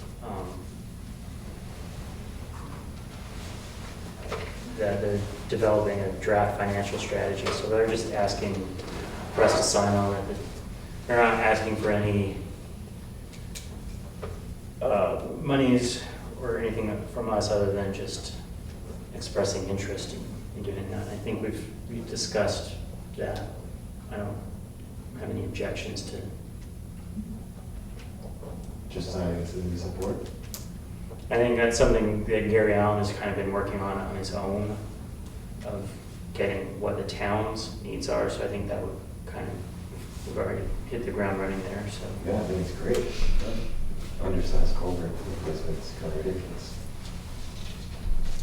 that they're developing a draft financial strategy. So they're just asking for us to sign on it. They're not asking for any monies or anything from us other than just expressing interest in doing that. I think we've discussed that. I don't have any objections to. Just signing to support. I think that's something that Gary Allen has kind of been working on his own, of getting what the town's needs are. So I think that would we've already hit the ground running there. So Yeah, I think it's great. Undersized culvert replacements, kind of ridiculous.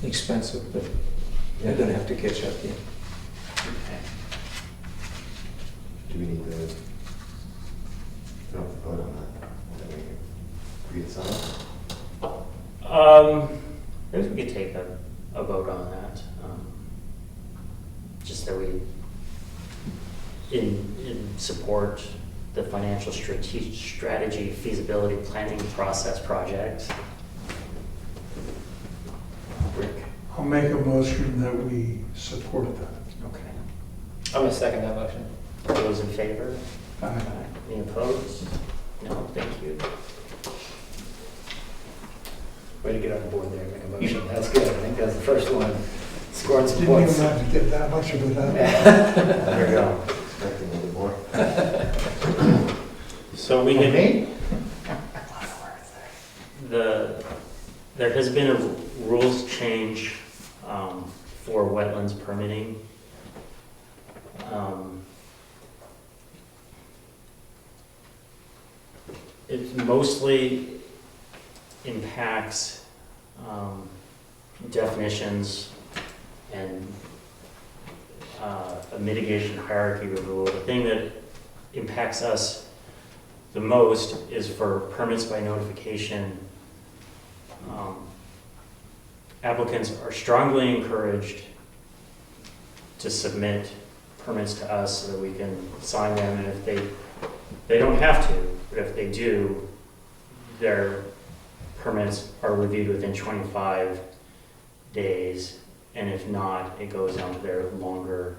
Expensive, but they're gonna have to catch up yet. okay. Do we need to I guess we could take a vote on that. Just that we, in support the financial strategy feasibility planning process project. Rick? I'll make a motion that we support that. Okay. I'm gonna second that motion. All those in favor? Aye. Any opposed? No, thank you. Way to get on the board there, make a motion. That's good. I think that's the first one. Scoring some Didn't points. even have to get that much of it out. There we go. Expecting a little bit more. So we had, there has been a rules change for wetlands permitting. It mostly impacts definitions and a mitigation hierarchy rule. The thing that impacts us the most is for permits by notification. Applicants are strongly encouraged to submit permits to us so that we can sign them, and if they don't have to, but if they do, their permits are reviewed within 25 days, and if not, it goes on to their longer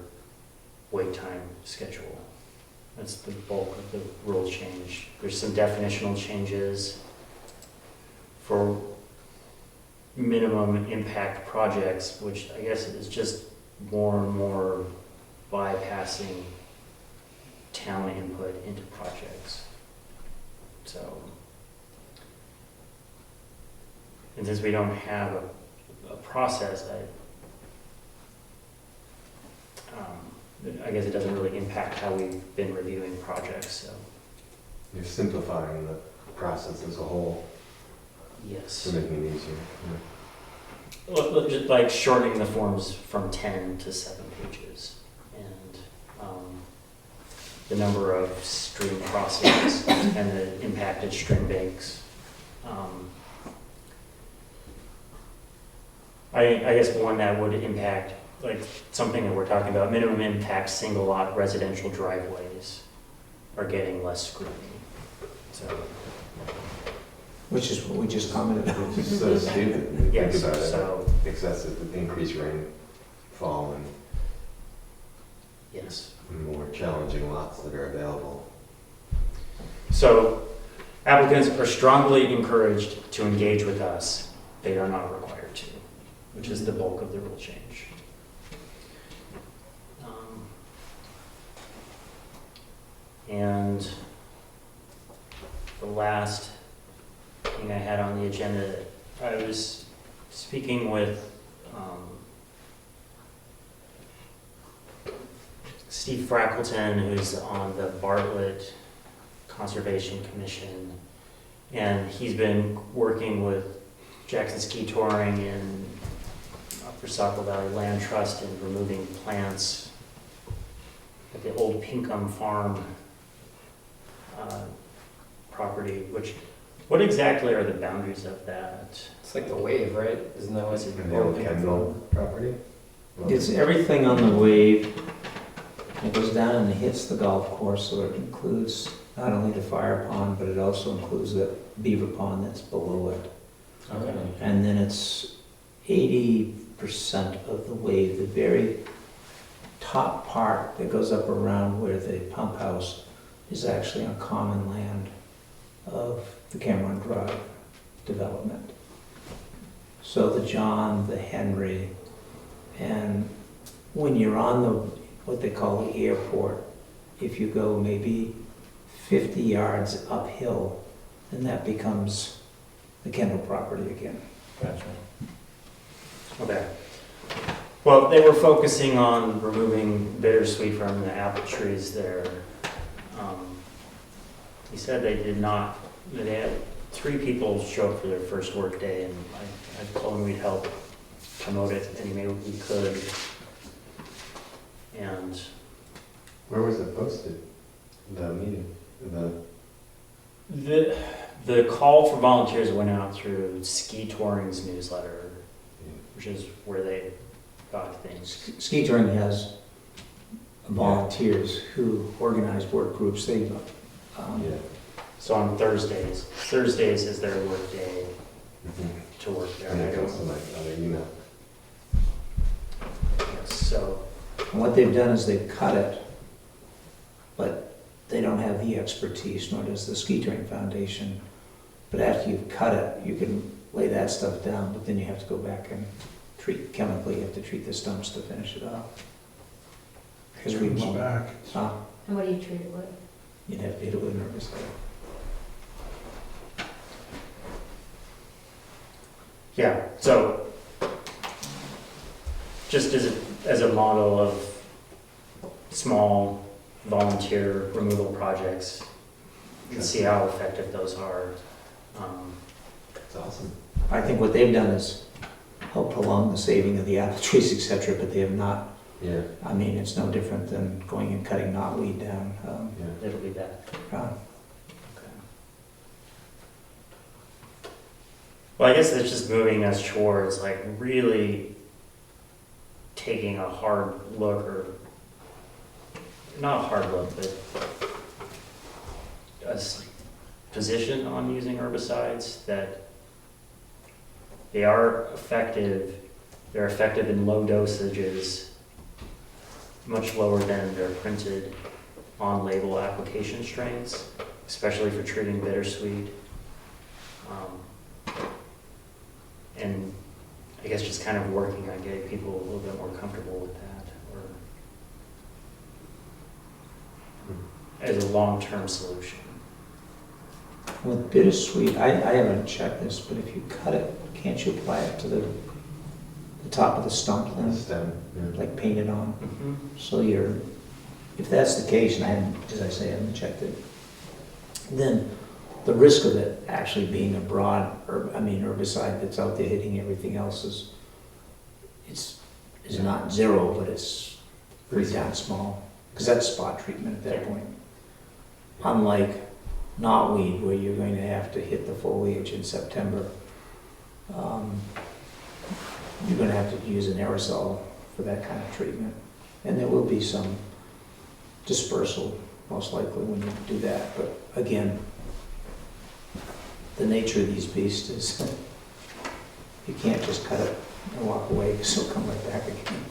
wait time schedule. That's the bulk of the rule change. There's some definitional changes for minimum impact projects, which I guess is just more and more bypassing town input into projects. So, and since we don't have a process, I guess it doesn't really impact how we've been reviewing projects, so, You're simplifying the process as a whole, yes. so making it easier. Just like shortening the forms from 10 to 7 pages, and the number of stream crossings and the impacted stream banks. I guess one that would impact, like something that we're talking about, minimum impact single lot residential driveways are getting less scrutiny. So, Which is what we just commented on. It's just so stupid when you yes, think about it. so, Excessive, increased rainfall and yes. more challenging lots that are available. So applicants are strongly encouraged to engage with us. They are not required to, which is the bulk of the rule change. And the last thing I had on the agenda, I was speaking with Steve Frackleton, who's on the Bartlett Conservation Commission, and he's been working with Jackson Ski Touring and Upper Saco Valley Land Trust in removing plants at the old Pinkham Farm property, what exactly are the boundaries of that? It's like the wave, right? Isn't that what's And the old Kendall property? It's everything on the wave. It goes down and it hits the golf course, so it includes not only the fire pond, but it also includes the beaver pond that's below it. Okay. And then it's 80% of the wave, the very top part that goes up around where the pump house is actually on common land of the Cameron Drive development. So the John, the Henry, and when you're on the, what they call the airport, if you go maybe 50 yards uphill, then that becomes the Kendall property again. Gotcha. Okay. Well, they were focusing on removing bittersweet from the apple trees there. He said they did not, they had 3 people show up for their first work day, and I told him we'd help promote it any way we could. And Where was it posted? The meeting? The call for volunteers went out through Ski Touring's newsletter, which is where they got things. Ski Touring has volunteers who organize work groups. They, Yeah. So on Thursdays is their work day Mhm. to work there. And I it goes don't, to my other email. so, and what they've done is they've cut it, but they don't have the expertise, nor does the Ski Touring Foundation. But after you've cut it, you can lay that stuff down, but then you have to go back and treat chemically, you have to treat the stumps to finish it off. Because we Comes won't, back. And what do you treat it with? you'd have to hit it with an herbicide. yeah, so just as a model of small volunteer removal projects, you can see how effective those are. It's awesome. I think what they've done is help prolong the saving of the apple trees, et cetera, but they have not, Yeah, I mean, it's no different than going and cutting knotweed down. yeah. It'll be bad. Uh, Well, I guess it's just moving us towards like really taking a hard look, or not a hard look, but a position on using herbicides, that they are effective. They're effective in low dosages, much lower than their printed on-label application strengths, especially for treating bittersweet. And I guess just kind of working on getting people a little bit more comfortable with that, or as a long-term solution. With bittersweet, I haven't checked this, but if you cut it, can't you apply it to the top of the stump The then, stem, yeah. like paint it on? So if that's the case, and I haven't, as I say, I haven't checked it, then the risk of it actually being a broad, herbicide that's out there hitting everything else is not zero, but it's pretty damn small, because that's spot treatment at that Yeah. point. Unlike knotweed, where you're going to have to hit the foliage in September, you're going to have to use an aerosol for that kind of treatment. And there will be some dispersal, most likely, when you do that. But again, the nature of these beasts is you can't just cut it and walk away, because it'll come right back again.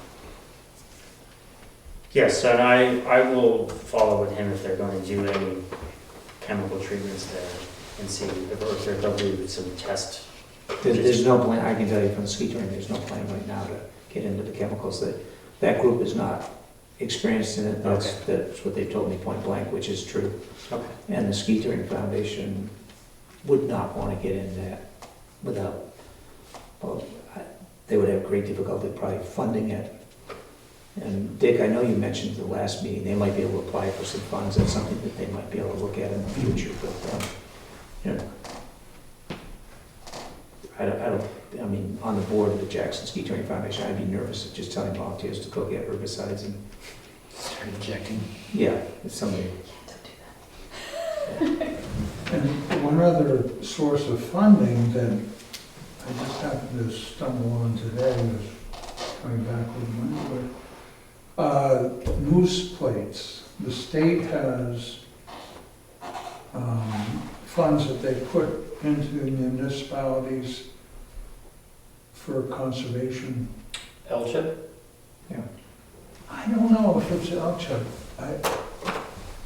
Yes, and I will follow with him if they're going to do any chemical treatments there, and see if they'll do some test. There's no plan, I can tell you from the ski touring, there's no plan right now to get into the chemicals. That group is not experienced in it. That's what they told me point blank, which is true. Okay. And the Ski Touring Foundation would not want to get into that without, they would have great difficulty probably funding it. And Dick, I know you mentioned at the last meeting, they might be able to apply for some funds. That's something that they might be able to look at in the future, but, on the board of the Jackson Ski Touring Foundation, I'd be nervous of just telling volunteers to go get herbicides and, Start injecting. yeah, if somebody, And one other source of funding that I just happened to stumble on today was coming back with money, moose plates. The state has funds that they put into municipalities for conservation. L-chip? I don't know if it's LCHIP.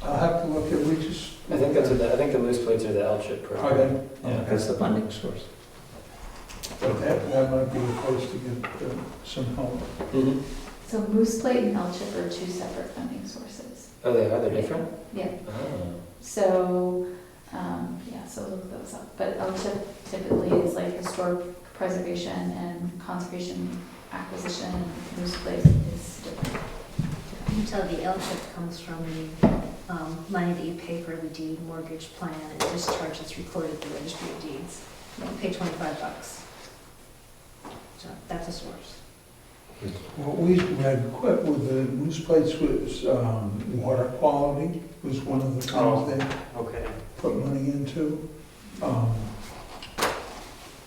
I'll have to look at, I think I think the moose plates are the L-chip Are program. they? Yeah. that's the funding source. That might be a place to get some help. Mm-hmm. So Moose Plate and L-chip are two separate funding sources. Oh, they are? They're different? Yeah. Oh. So, so look those up. But L-chip typically is like historic preservation and conservation acquisition. Moose Plate is different. You can tell the L-chip comes from the money that you pay for the deed mortgage plan and discharge that's recorded at the registry of deeds. You pay $25. So that's a source. What we read quick with the moose plates was water quality was one of the Oh. things they Okay. put money into.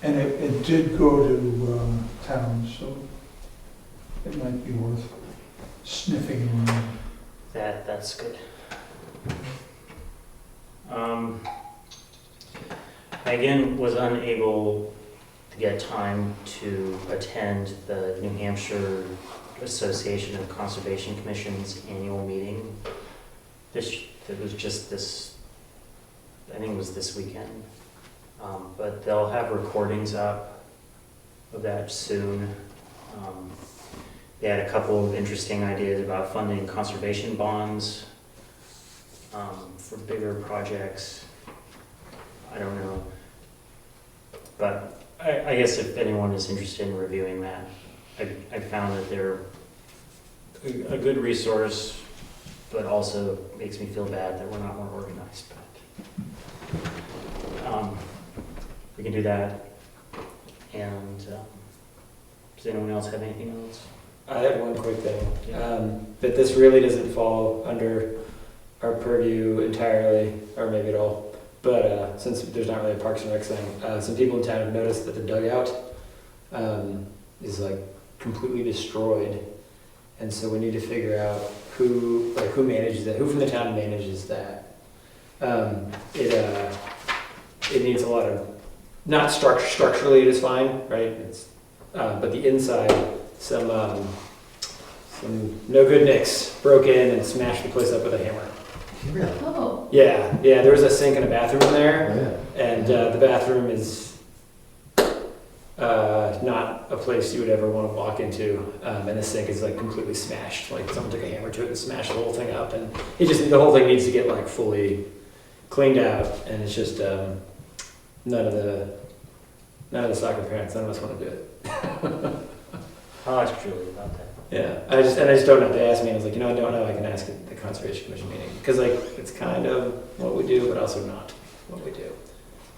And it did go to town, so it might be worth sniffing around. That's good. I again was unable to get time to attend the New Hampshire Association of Conservation Commission's annual meeting. It was just this, I think it was this weekend. But they'll have recordings up of that soon. They had a couple of interesting ideas about funding conservation bonds for bigger projects. I don't know. But I guess if anyone is interested in reviewing that, I found that they're a good resource, but also makes me feel bad that we're not more organized. But we can do that. And does anyone else have anything else? I have one quick thing. Yeah. But this really doesn't fall under our purview entirely, or maybe at all. But since there's not really a Parks and Rec thing, some people in town have noticed that the dugout is like completely destroyed, and so we need to figure out who manages that, who from the town manages that. It needs a lot of, not structurally it is fine, right? It's but the inside, some no good nicks broke in and smashed the place up with a hammer. Really? Oh, Yeah, there was a sink and a bathroom in there. Oh, yeah. And the bathroom is not a place you would ever want to walk into. And the sink is like completely smashed. Like someone took a hammer to it and smashed the whole thing up. And it just, the whole thing needs to get like fully cleaned out. And it's just none of the soccer parents, none of us want to do it. I'll ask Julie about that. Yeah, I just don't know. They asked me, and I was like, I don't know. I can ask at the Conservation Commission meeting because like it's kind of what we do, but also not what we do.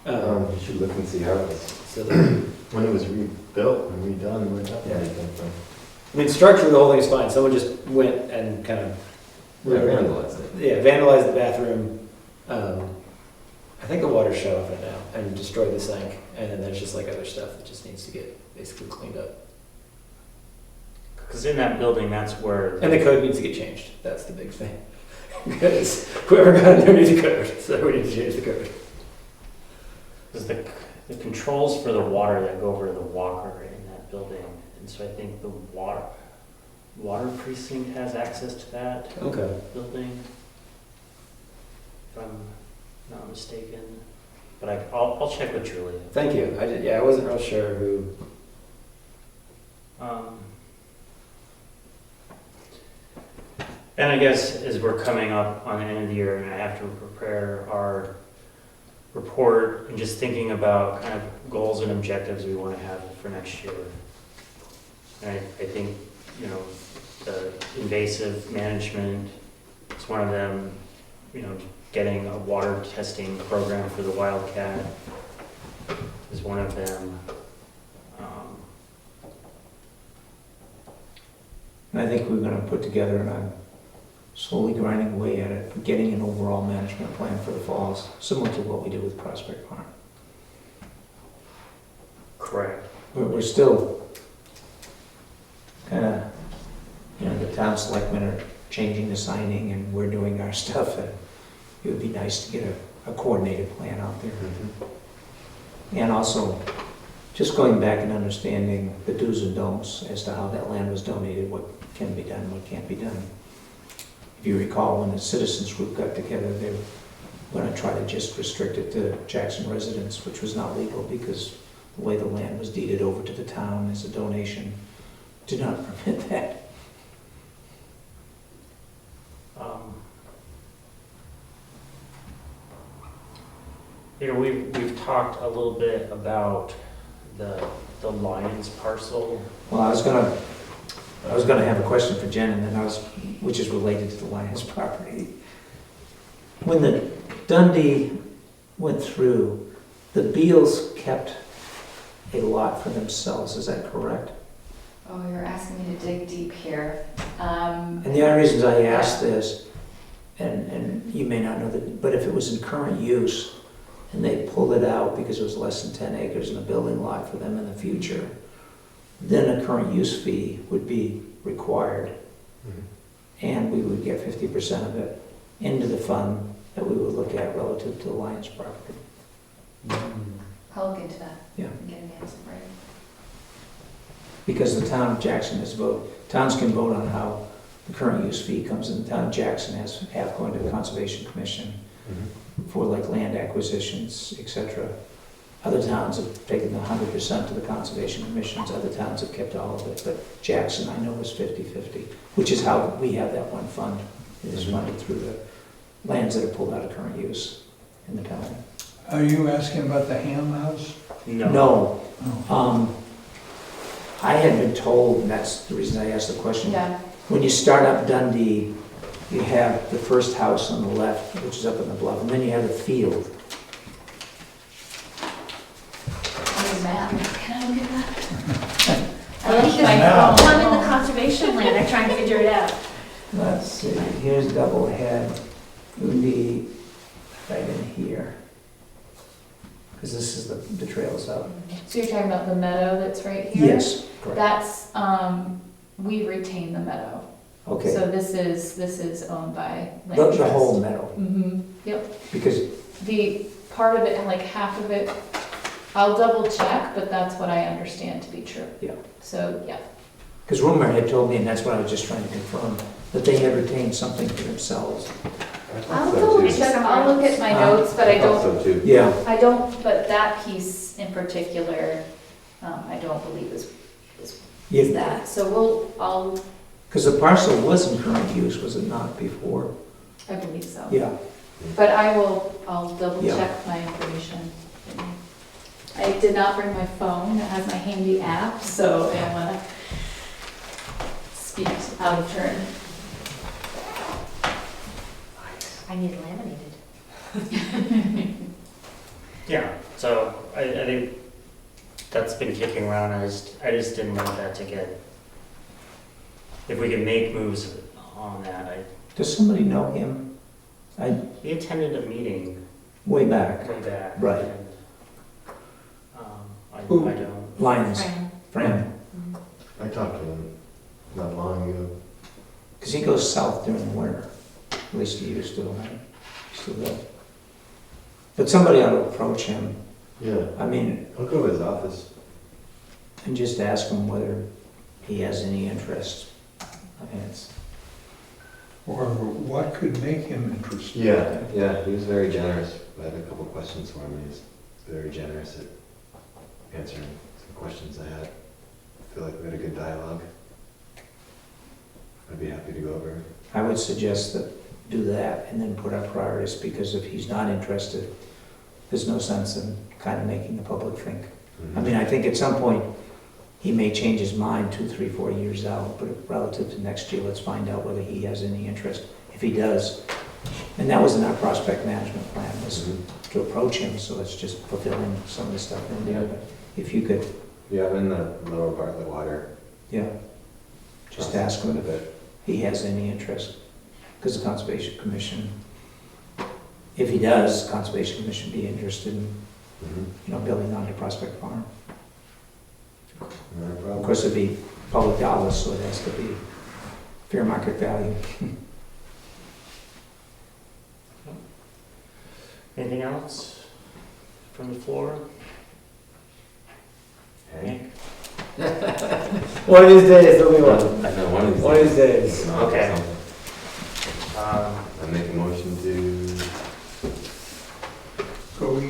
You should look and see how it was, So when it was rebuilt and redone, where that Yeah. came from. I mean, structurally the whole thing is fine. Someone just went and kind of Vandalized it. Yeah, vandalized the bathroom. I think the water's shut off it now and destroyed the sink. And then there's just like other stuff that just needs to get basically cleaned up. Because in that building, that's where. And the code needs to get changed. That's the big thing. Because whoever got it there needs a code, so we need to change the code. Because the controls for the water that go over to the walker in that building, and so I think the water precinct has access to that Okay. building, if I'm not mistaken. But I'll check with Julia. Thank you. I wasn't real sure who. And I guess as we're coming up on the end of the year and I have to prepare our report and just thinking about kind of goals and objectives we want to have for next year. And I think, the invasive management is one of them, getting a water testing program for the wildcat is one of them. And I think we're gonna put together, and I'm slowly grinding away at it, getting an overall management plan for the falls, similar to what we did with Prospect Park. Correct. We're still kind of, the town selectmen are changing the signing and we're doing our stuff. And it would be nice to get a coordinated plan out there. And also, just going back and understanding the do's and don'ts as to how that land was donated, what can be done, what can't be done. If you recall, when the citizens group got together, they were going to try to just restrict it to Jackson residents, which was not legal because the way the land was deeded over to the town as a donation did not permit that. We've talked a little bit about the Lions parcel. Well, I was gonna have a question for Jen, and then which is related to the Lions property. When the Dundee went through, the Beals kept a lot for themselves, is that correct? oh, you're asking me to dig deep here. And the only reasons I ask this, and you may not know that, but if it was in current use, and they pulled it out because it was less than 10 acres and a building lot for them in the future, then a current use fee would be required, and we would get 50% of it into the fund that we would look at relative to the Lions property. I'll look into that. Yeah. And get an answer for you. Because the town of Jackson has towns can vote on how the current use fee comes in. The town of Jackson has half going to the Conservation Commission for like land acquisitions, etc. Other towns have taken 100% to the Conservation Commissions, other towns have kept all of it, but Jackson, I know, is 50-50, which is how we have that one fund. It is funded through the lands that are pulled out of current use in the county. Are you asking about the Ham House? No, Oh. I had been told, and that's the reason I asked the question. Yeah, When you start up Dundee, you have the first house on the left, which is up on the bluff, and then you have the field. on the map. Can I look at that? I like My this. map. phone. I'm in the conservation land, I try and figure it out. Let's see, here's Double Head. It would be right in here. Because this is the trails out. So you're talking about the meadow that's right here? Yes, correct. That's, we retain the meadow. Okay, So this is owned by Land the Trust. whole meadow, Mm-hmm, yep. because, The part of it, like half of it, I'll double check, but that's what I understand to be true. Yeah. So, yeah. because Rumor had told me, and that's what I was just trying to confirm, that they had retained something for themselves. I thought I'll so, double too. check, I'll look at my Huh? notes, but I thought don't, so too. Yeah, but that piece in particular, I don't believe is yeah, that. So I'll, because the parcel was in current use, was it not before? I believe so. Yeah, But I'll double Yeah. check my information. I did not bring my phone, it has my handy app, so I don't wanna speak out of turn. I need it laminated. Yeah, so I think that's been kicking around, I just didn't want that to get, if we can make moves on that, does somebody know him? he attended a meeting Way back, way back. Right. and, I Who? don't, Lions, Fran. Fran, I talked to him not long ago. because he goes south during the winter, at least he used to, right? He still does. But somebody ought to approach him, Yeah, I mean, I'll go to his office. and just ask him whether he has any interest. I mean, it's, Or what could make him interested? Yeah, he was very generous. I had a couple questions for him. He was very generous at answering some questions I had. I feel like we had a good dialogue. I'd be happy to go over it. I would suggest that, do that, and then put up priorities, because if he's not interested, there's no sense in kind of making the public think. I mean, I think at some point, he may change his mind 2, 3, 4 years out, but relative to next year, let's find out whether he has any interest. If he does, and that was in our prospect management plan, was Mhm. to approach him, so it's just fulfilling some of the stuff in there. But if you could, Yeah, I'm in the lower Bartlett Water. yeah, just ask him a if bit. he has any interest, because the Conservation Commission, if he does, Conservation Commission be interested in, building on the Prospect Farm. Not a Of problem. course, it'd be public dollars, so it has to be fair market value. anything else from the floor? Hank? One of these days, there'll be one. I know, one of these One of these days. we can offer Okay. something. I make a motion to So we,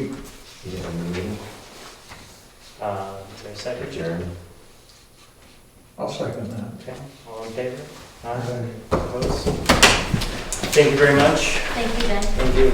get on the meeting, Is there a second? adjourn. I'll second that. Okay, all in favor? Aye. Aye. Opposed? Thank you very much. Thank you, Ben. Thank you.